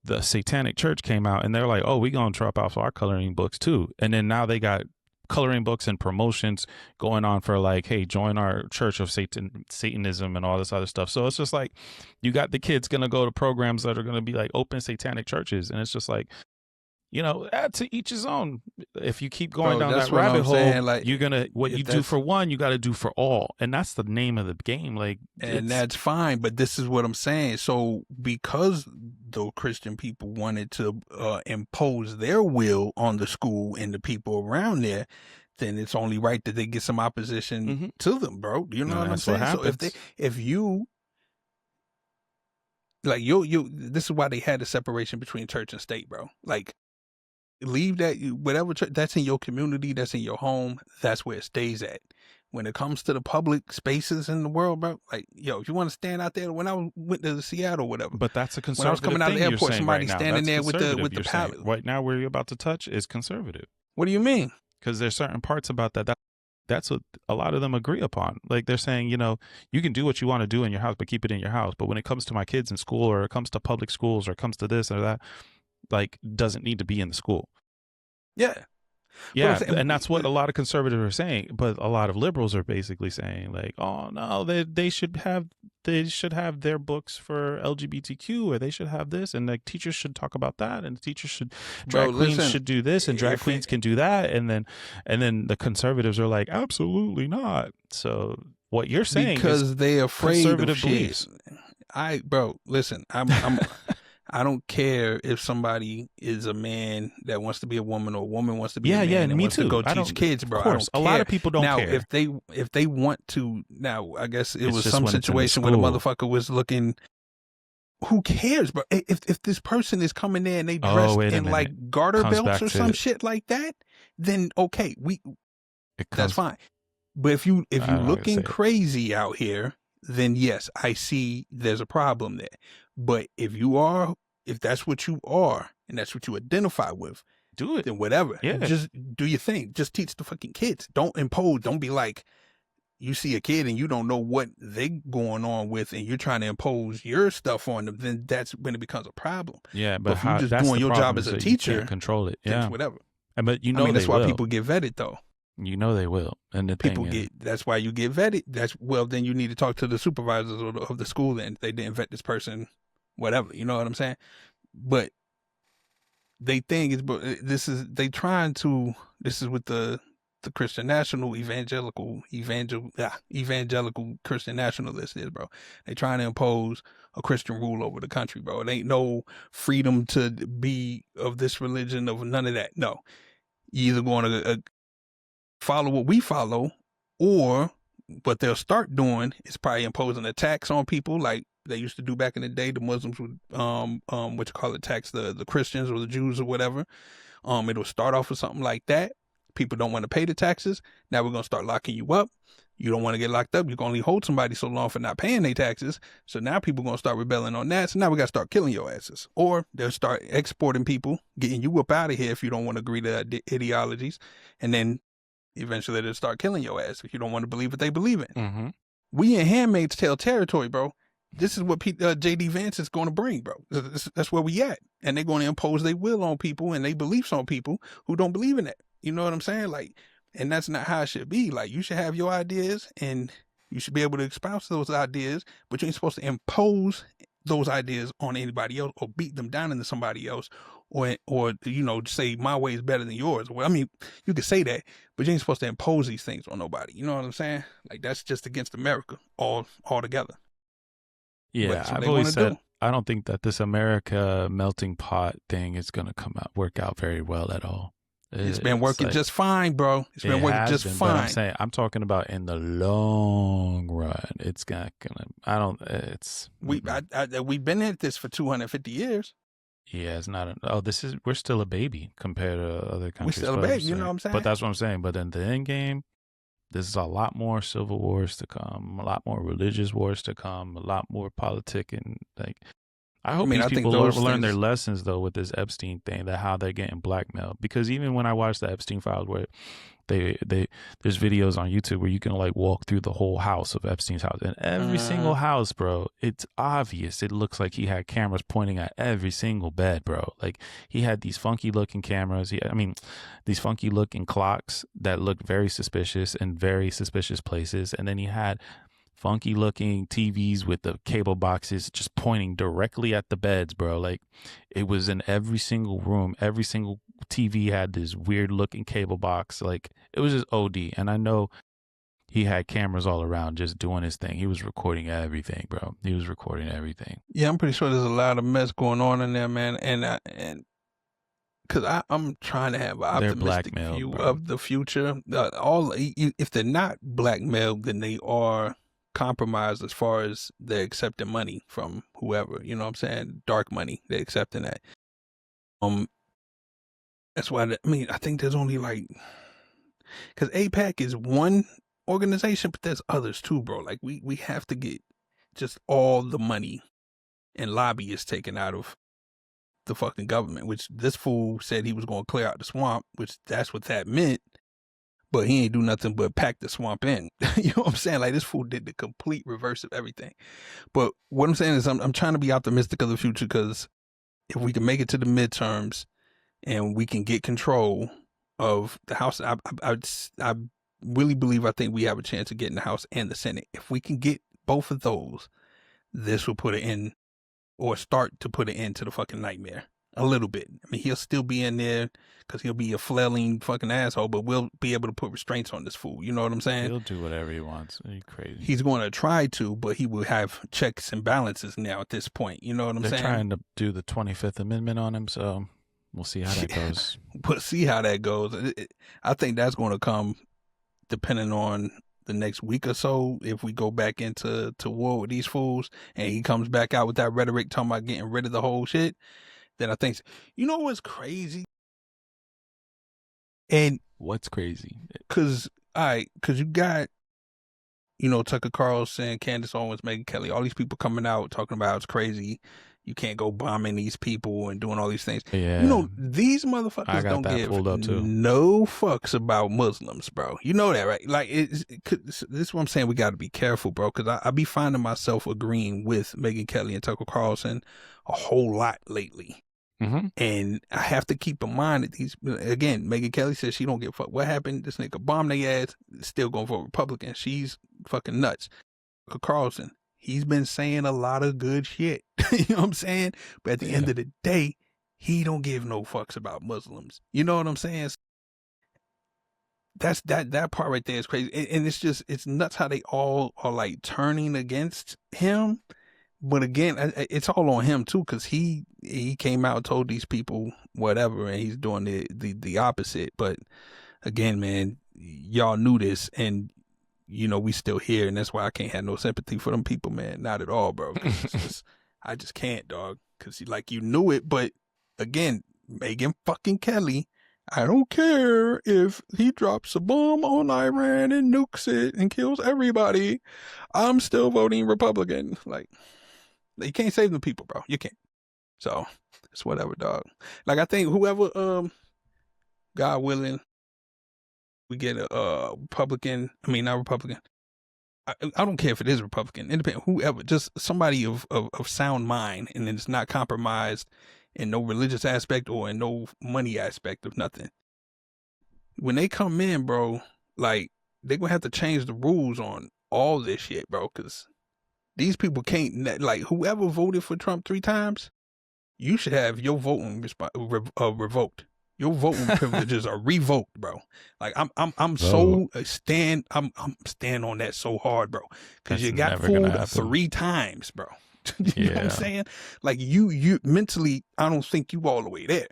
The Satanic Church came out and they're like, oh, we gonna drop off our coloring books too. And then now they got coloring books and promotions going on for like, hey, join our church of Satanism and all this other stuff. So it's just like, you got the kids gonna go to programs that are gonna be like open satanic churches, and it's just like, you know, to each his own. If you keep going down that rabbit hole, like, you're gonna, what you do for one, you got to do for all, and that's the name of the game. Like, and that's fine, but this is what I'm saying. So because the Christian people wanted to impose their will on the school and the people around there, then it's only right that they get some opposition to them, bro. You know what I'm saying? So if you like, this is why they had a separation between church and state, bro. Like, leave that, whatever church, that's in your community, that's in your home, that's where it stays at. When it comes to the public spaces in the world, bro, like, yo, if you want to stand out there, when I went to Seattle, whatever, but that's a conservative. When I was coming out of the airport, somebody right standing there with the pallet. Right now, where you're about to touch is conservative. What do you mean? Because there's certain parts about that's what a lot of them agree upon. Like, they're saying, you know, you can do what you want to do in your house, but keep it in your house. But when it comes to my kids in school, or it comes to public schools, or it comes to this or that, like, doesn't need to be in the school. Yeah. Yeah. And that's what a lot of conservatives are saying. But a lot of liberals are basically saying, like, oh no, they should have their books for LGBTQ, or they should have this, and like teachers should talk about that, and teachers should, drag queens should do this, and drag queens can do that, and then the conservatives are like, absolutely not. So what you're saying because is they're afraid conservative of beliefs. Listen, I don't care if somebody is a man that wants to be a woman, or a woman wants to be a man and me wants too. to go teach kids, bro. Of course, I don't a care. lot of people don't care. Now, if they want to, now I guess it was just some when it's in the situation where the school. motherfucker was looking. Who cares, bro? If this person is coming there and they dressed in like garter belts or some shit like that, then okay, that's fine. But if you looking crazy out here, then yes, I see there's a problem there. But if that's what you are and that's what you identify with, do it. Then whatever. Yeah. Just do your thing. Just teach the fucking kids. Don't impose. Don't be like, you see a kid and you don't know what they going on with, and you're trying to impose your stuff on them, then that's when it becomes a problem. Yeah, but if you're just doing your job as a teacher, you can't control it. Yeah, whatever. But you know, that's why people get vetted, though. You know they will, and the people that's why you get vetted. Then you need to talk to the supervisors of the school. Then they didn't vet this person, whatever. You know what I'm saying? But they think this is with the Christian National evangelical Christian nationalist is, bro. They trying to impose a Christian rule over the country, bro. It ain't no freedom to be of this religion, of none of that. No, you either going to follow what we follow, or what they'll start doing is probably imposing a tax on people, like they used to do back in the day. The Muslims would tax the Christians or the Jews or whatever. It'll start off with something like that. People don't want to pay the taxes. Now we're going to start locking you up. You don't want to get locked up. You can only hold somebody so long for not paying their taxes. So now people are going to start rebelling on that. So now we got to start killing your asses. Or they'll start exporting people, getting you up out of here if you don't want to agree to ideologies. And then eventually they'll start killing your ass if you don't want to believe what they believe in. Mm-hmm. We in Handmaid's Tale territory, bro. this is what J.D. Vance is going to bring, bro. That's where we at. And they're going to impose their will on people and their beliefs on people who don't believe in that. You know what I'm saying? Like, and that's not how it should be. Like, you should have your ideas and you should be able to espouse those ideas, but you ain't supposed to impose those ideas on anybody else or beat them down into somebody else or you know, say my way is better than yours. Well, I mean, you could say that, but you ain't supposed to impose these things on nobody. You know what I'm saying? Like, that's just against America altogether. Yeah, I've always said I don't think that this America melting pot thing is going to work out very well at all. It's been working just fine, bro. It's been working just fine. But I'm talking about in the long run. It's not gonna. I don't. It's we've been at this for 250 years. Yeah, it's not. We're still a baby compared to other countries. We're still a baby. You know what I'm saying? But that's what I'm saying. But in the end game, this is a lot more civil wars to come, a lot more religious wars to come, a lot more politicking. Like, I hope these people learn their lessons though with this Epstein thing, that how they're getting blackmailed. Because even when I watch the Epstein files, where there's videos on YouTube where you can like walk through the whole house of Epstein's house, and every single house, bro, it's obvious. It looks like he had cameras pointing at every single bed, bro. Like, he had these funky looking cameras. These funky looking clocks that looked very suspicious in very suspicious places, and then he had funky looking TVs with the cable boxes just pointing directly at the beds, bro. Like, it was in every single room. Every single TV had this weird looking cable box. Like, it was just OD. And I know he had cameras all around just doing his thing. He was recording everything, bro. He was recording everything. Yeah, I'm pretty sure there's a lot of mess going on in there, man. And because I'm trying to have an optimistic view of the future. If they're not blackmailed, then they are compromised as far as they're accepting money from whoever, you know what I'm saying? Dark money, they're accepting that. That's why, I think there's only like, because AIPAC is one organization, but there's others too, bro. Like, we have to get just all the money and lobbyists taken out of the fucking government, which this fool said he was going to clear out the swamp, which that's what that meant. But he ain't do nothing but pack the swamp in. You know what I'm saying? Like, this fool did the complete reverse of everything. But what I'm saying is I'm trying to be optimistic of the future, because if we can make it to the midterms and we can get control of the House, I really believe, I think we have a chance of getting the House and the Senate. If we can get both of those, this will put an end, or start to put an end to the fucking nightmare. A little bit. I mean, he'll still be in there because he'll be a flailing fucking asshole, but we'll be able to put restraints on this fool. You know what I'm saying? He'll do whatever he wants. Are you crazy? He's going to try to, but he will have checks and balances now at this point. You know what I'm saying? They're trying to do the 25th Amendment on him, so we'll see how that goes. We'll see how that goes. I think that's going to come depending on the next week or so. If we go back into war with these fools and he comes back out with that rhetoric talking about getting rid of the whole shit, then I think, you know what's crazy? And what's crazy? Because you got, Tucker Carlson, Candace, Owens, Megyn Kelly, all these people coming out talking about it's crazy. You can't go bombing these people and doing all these things. Yeah. These motherfuckers don't give no fucks about Muslims, bro. You know that, right? Like, this is what I'm saying. We got to be careful, bro, because I be finding myself agreeing with Megyn Kelly and Tucker Carlson a whole lot lately. Mm-hmm. And I have to keep in mind that again, Megyn Kelly says she don't give a fuck what happened. This nigga bombed their ass, still going for Republican. She's fucking nuts. Carlson, he's been saying a lot of good shit. You know what I'm saying? But at the end of the day, he don't give no fucks about Muslims. You know what I'm saying? That's that part right there is crazy. And it's nuts how they all are like turning against him. But again, it's all on him too, because he came out and told these people whatever, and he's doing the opposite. But again, man, y'all knew this, and we still here, and that's why I can't have no sympathy for them people, man. Not at all, bro. I just can't, dog. Because you knew it, but again, Megyn fucking Kelly, I don't care if he drops a bomb on Iran and nukes it and kills everybody. I'm still voting Republican. Like, you can't save the people, bro. You can't. So it's whatever, dog. Like, I think whoever, God willing, we get a Republican. I mean, not Republican. I don't care if it is Republican, independent, whoever, just somebody of sound mind, and it's not compromised in no religious aspect or in no money aspect of nothing. When they come in, bro, like, they're going to have to change the rules on all this shit, bro, because these people can't, like, whoever voted for Trump 3 times, you should have your voting revoked. Your voting privileges are revoked, bro. Like, I'm so stand on that so hard, bro, because you got fooled 3 times, bro. You know what I'm saying? Like, you mentally, I don't think you all the way there.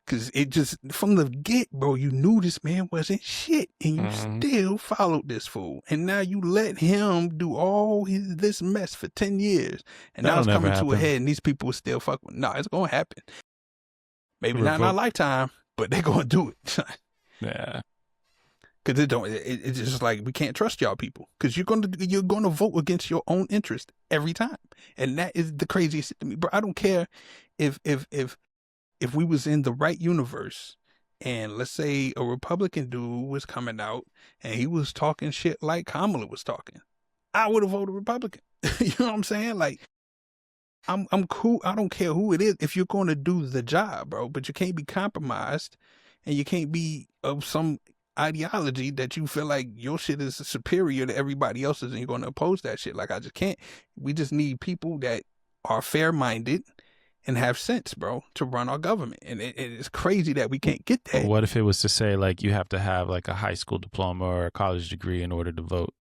Cause it just, from the get, bro, you knew this man wasn't shit, and you still followed this fool, and now you let him do all this mess for 10 years, and now it's coming to a head, and these people are still fucking. No, it's gonna happen. Maybe not in our lifetime, but they're gonna do it. Yeah. Cause it's just like, we can't trust y'all people, cause you're gonna vote against your own interest every time, and that is the craziest shit to me, bro. I don't care if we was in the right universe, and let's say a Republican dude was coming out and he was talking shit like Kamala was talking, I would have voted Republican. You know what I'm saying? Like, I'm cool. I don't care who it is if you're going to do the job, bro. But you can't be compromised, and you can't be of some ideology that you feel like your shit is superior to everybody else's, and you're going to oppose that shit. Like, I just can't. We just need people that are fair-minded and have sense, bro, to run our government. And it's crazy that we can't get that. But what if it was to say, like, you have to have, like, a high school diploma or a college degree in order to vote?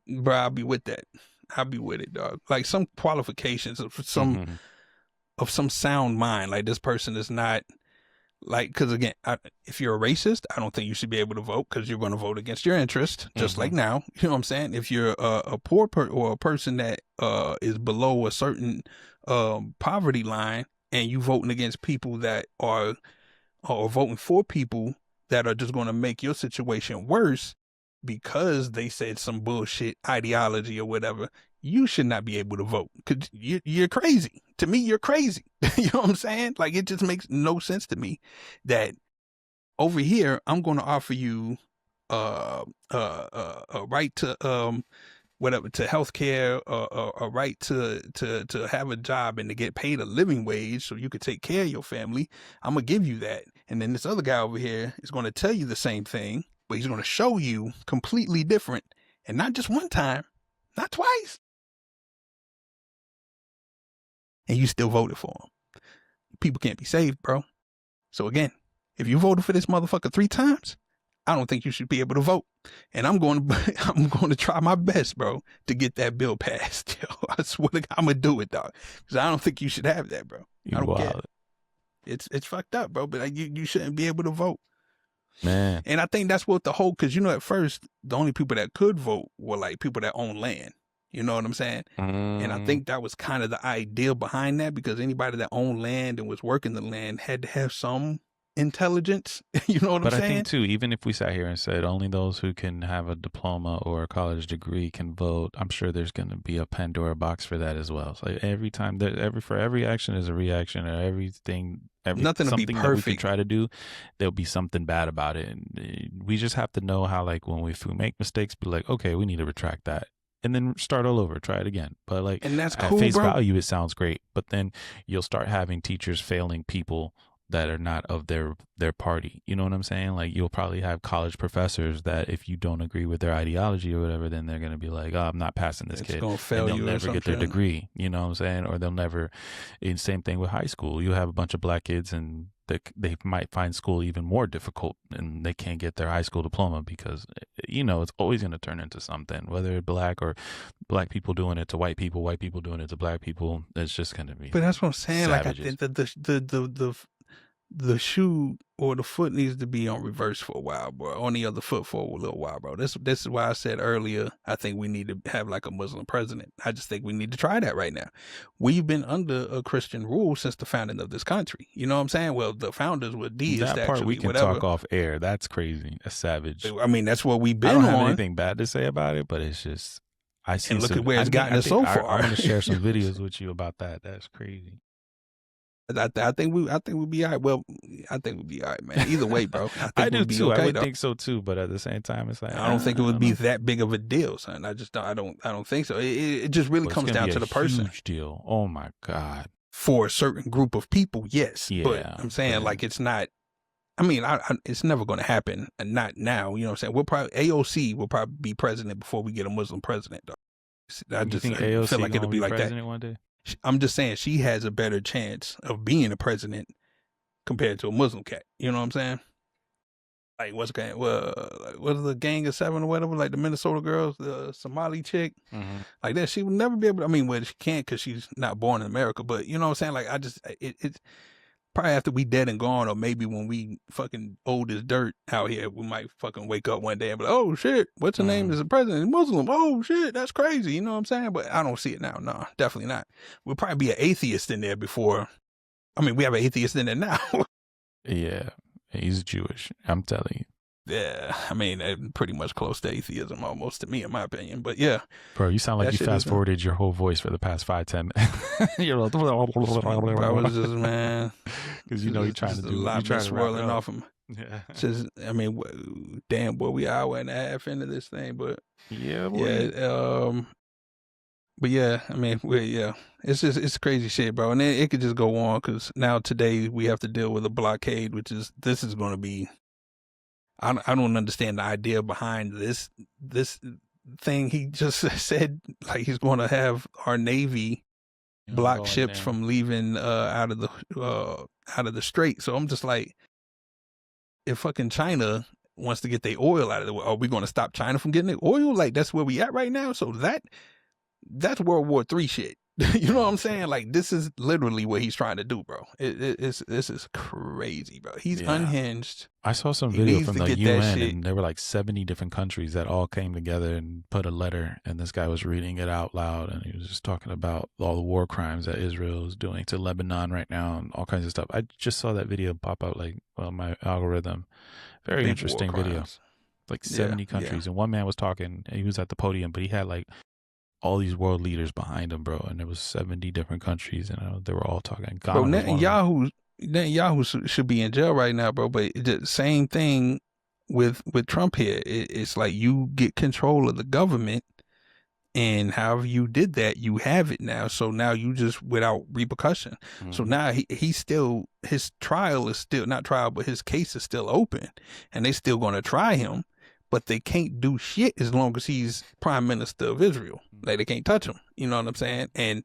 Bro, I'll be with that. I'll be with it, dog. Like, some qualifications of some sound mind. Like, this person is not, like, because, again, if you're a racist, I don't think you should be able to vote, because you're going to vote against your interest, just like now. You know what I'm saying? If you're a poor or a person that is below a certain poverty line, and you voting against people that are voting for people that are just going to make your situation worse because they said some bullshit ideology or whatever, you should not be able to vote, because you're crazy. To me, you're crazy. You know what I'm saying? Like, it just makes no sense to me that over here I'm going to offer you a right to whatever, to healthcare, a right to have a job and to get paid a living wage so you could take care of your family. I'm gonna give you that, and then this other guy over here is going to tell you the same thing, but he's going to show you completely different, and not just one time, not twice, and you still voted for him. People can't be saved, bro. So again, if you voted for this motherfucker 3 times, I don't think you should be able to vote. And I'm going to try my best, bro, to get that bill passed. Yo, I swear to God, I'm going to do it, dog. Because I don't think you should have that, bro. I don't care. It's fucked up, bro. But you shouldn't be able to vote. Man. And I think that's what the whole, because, you know, at first, the only people that could vote were, like, people that own land. You know what I'm saying? And I think that was kind of the idea behind that, because anybody that owned land and was working the land had to have some intelligence. You know what I'm saying? But I think too, even if we sat here and said only those who can have a diploma or a college degree can vote, I'm sure there's going to be a Pandora box for that as well. So every time, for every action is a reaction, or everything, nothing to be perfect. That we can try to do, there'll be something bad about it. And we just have to know how, like, if we make mistakes, be like, okay, we need to retract that, and then start all over, try it again. But, like, and that's cool, at face bro. value, it sounds great, but then you'll start having teachers failing people that are not of their party. You know what I'm saying? Like, you'll probably have college professors that if you don't agree with their ideology or whatever, then they're going to be like, oh, I'm not passing this kid. Gonna fail, and they'll never get their degree. You know what I'm saying? Or they'll never, and same thing with high school. You have a bunch of black kids and they might find school even more difficult, and they can't get their high school diploma because, you know, it's always going to turn into something, whether black people doing it to white people doing it to black people. It's just going to be. But that's what I'm saying. Savages. Like, I think the shoe or the foot needs to be on reverse for a while, bro. On the other foot for a little while, bro. This is why I said earlier, I think we need to have, like, a Muslim president. I just think we need to try that right now. We've been under a Christian rule since the founding of this country. You know what I'm saying? Well, the founders were deists, that part actually, we can whatever. talk off air. That's crazy. That's savage. I mean, that's what we've been I don't on. have anything bad to say about it, but it's just, I see. And look at where it's gotten us so far. I'm going to share some videos with you about that. That's crazy. I think we'll be all right. Well, I think we'll be all right, man. Either way, bro. I think do we'll be too. okay, I would though. think so too, but at the same time, it's like I don't think it would be know. that big of a deal, son. I don't think so. It just really comes down to the person. Huge deal. Oh my God. For a certain group of people, yes. Yeah, but I'm saying like it's not. I mean, it's never going to happen, and not now. You know what I'm saying? AOC will probably be president before we get a Muslim president, though. I feel like it'll be like that one day. I'm just saying she has a better chance of being a president compared to a Muslim cat. You know what I'm saying? Like what's the Gang of Seven or whatever? Like the Minnesota girls, the Somali chick, like that. She would never be able to. I mean, well, she can't because she's not born in America. But you know what I'm saying? Like it's probably after we dead and gone, or maybe when we fucking old as dirt out here, we might fucking wake up one day and be like, oh shit, what's her name is the president? Muslim. Oh shit, that's crazy. You know what I'm saying? But I don't see it now. No, definitely not. We'll probably be an atheist in there before. I mean, we have an atheist in there now. Yeah, he's Jewish. I'm telling you. Yeah, I mean, pretty much close to atheism almost to me, in my opinion. But yeah. Bro, you sound like you fast forwarded your whole voice for the past 5-10 minutes. You're like, I was just, man. Because you know you're trying to do a lot swirling off him. Yeah. Just, I mean, damn, boy, we hour and a half into this thing, but yeah, boy. But yeah, I mean, it's crazy shit, bro. And it could just go on because now today we have to deal with a blockade, this is going to be. I don't understand the idea behind this thing. He just said like he's going to have our Navy block ships from leaving out of the strait. So I'm just like, if fucking China wants to get their oil out of the way, are we going to stop China from getting their oil? Like that's where we at right now. So that's World War III shit. You know what I'm saying? Like this is literally what he's trying to do, bro. This is crazy, bro. He's unhinged. I saw some video from the UN, and there were like 70 different countries that all came together and put a letter, and this guy was reading it out loud, and he was just talking about all the war crimes that Israel is doing to Lebanon right now and all kinds of stuff. I just saw that video pop up like on my algorithm. Very big interesting video. Like 70 countries, and one man was talking. He was at the podium, but he had like all these world leaders behind him, bro, and there was 70 different countries, and they were all talking. Bro, Netanyahu should be in jail right now, bro. But the same thing with Trump here. It's like you get control of the government, and however you did that, you have it now. So now you just without repercussion. So now his trial is still not trial, but his case is still open, and they still going to try him. But they can't do shit as long as he's prime minister of Israel. Like they can't touch him. You know what I'm saying? And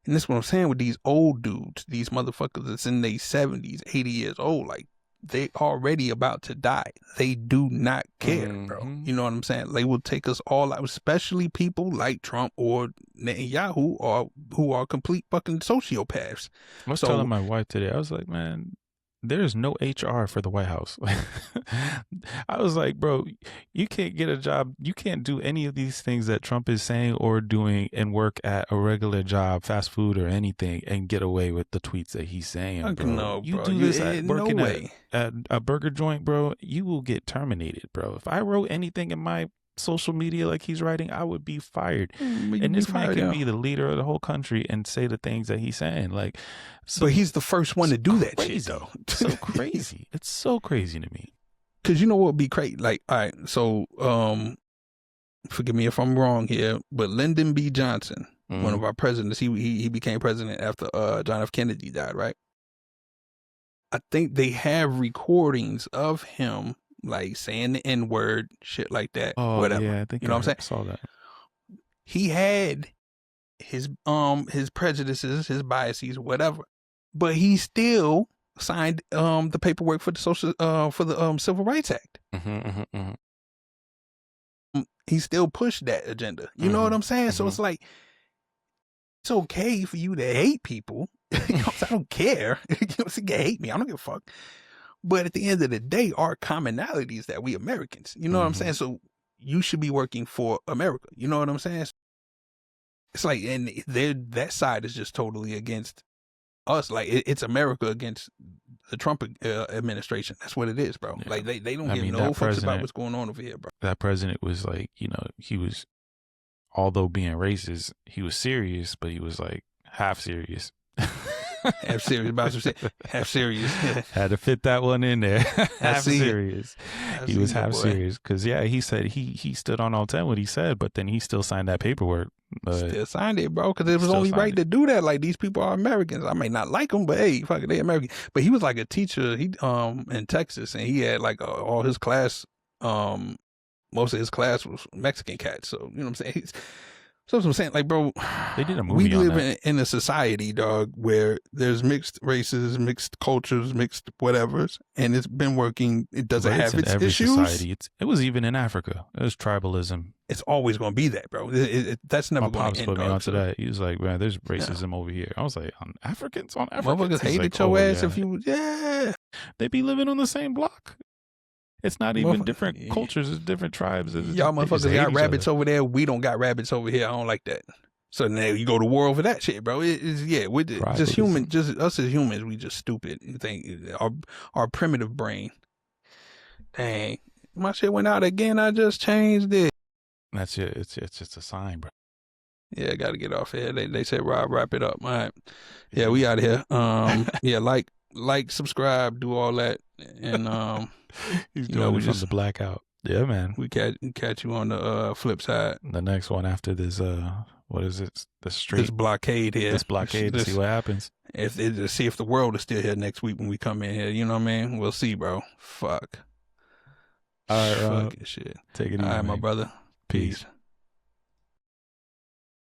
that's what I'm saying with these old dudes, these motherfuckers that's in their 70s, 80 years old. Like they already about to die. They do not care, bro. You know what I'm saying? They will take us all out, especially people like Trump or Netanyahu or who are complete fucking sociopaths. I was telling my wife today, I was like, man, there's no HR for the White House. I was like, bro, you can't get a job. You can't do any of these things that Trump is saying or doing and work at a regular job, fast food or anything, and get away with the tweets that he's saying, bro. No, you bro. do this working at a burger joint, bro, you will get terminated, bro. If I wrote anything in my social media like he's writing, I would be fired. And this man can be the leader of the whole country and say the things that he's saying. Like, but he's the first one to do that shit, though. So crazy. It's so crazy to me. Because you know what would be crazy? Like, all right, so forgive me if I'm wrong here, but Lyndon B. Johnson, one of our presidents, he became president after John F. Kennedy died, right? I think they have recordings of him like saying the N-word, shit like that, whatever. Yeah, I think you know what I'm saying? I saw that. He had his prejudices, his biases, whatever, but he still signed the paperwork for the Civil Rights Act. He still pushed that agenda. You know what I'm saying? So it's like it's okay for you to hate people. You know, I don't care. You know, so you can hate me. I don't give a fuck. But at the end of the day, our commonalities that we Americans, you know what I'm saying? So you should be working for America. You know what I'm saying? It's like, and that side is just totally against us. Like it's America against the Trump administration. That's what it is, bro. Yeah. Like they don't give no fucks about what's going on over here, bro. That president was like, you know, he was, although being racist, he was serious, but he was like half serious. Half serious about some shit. Half serious. Had to fit that one in there. Half serious. He was half boy. serious because he said he stood on all 10 what he said, but then he still signed that paperwork. Still signed it, bro, because it was only right to do that. Like, these people are Americans. I may not like them, but hey, fuck it, they American. But he was like a teacher. He in Texas, and he had like all his class. Most of his class was Mexican cats. So you know what I'm saying. So I'm saying, like, bro, they did a movie. We live in a society, dog, where there's mixed races, mixed cultures, mixed whatevers, and it's been working. It doesn't have its issues. Society. It was even in Africa. It was tribalism. It's always going to be that, bro. That's never going to end. My pops put me onto that. He was like, man, there's racism over here. I was like, on Africans? Motherfuckers hated your ass if you, They be living on the same block. It's not even different cultures. It's different tribes. Y'all motherfuckers got rabbits over there. We don't got rabbits over here. I don't like that. So now you go to war over that shit, bro. We're just human. Just us as humans, we just stupid. Think our primitive brain. Dang, my shit went out again. I just changed it. That's it. It's just a sign, bro. Yeah, I got to get off here. They said, Rob, wrap it up. All right. Yeah, we out of here. Yeah, like, subscribe, do all that, and he's doing it from the blackout. Yeah, man. We catch you on the flip side. The next one after this, what is it? This blockade here. This blockade to see what happens. To see if the world is still here next week when we come in here. You know what I mean? We'll see, bro. Fuck. All right, Fucking shit. Take it easy. All right, my brother. Peace.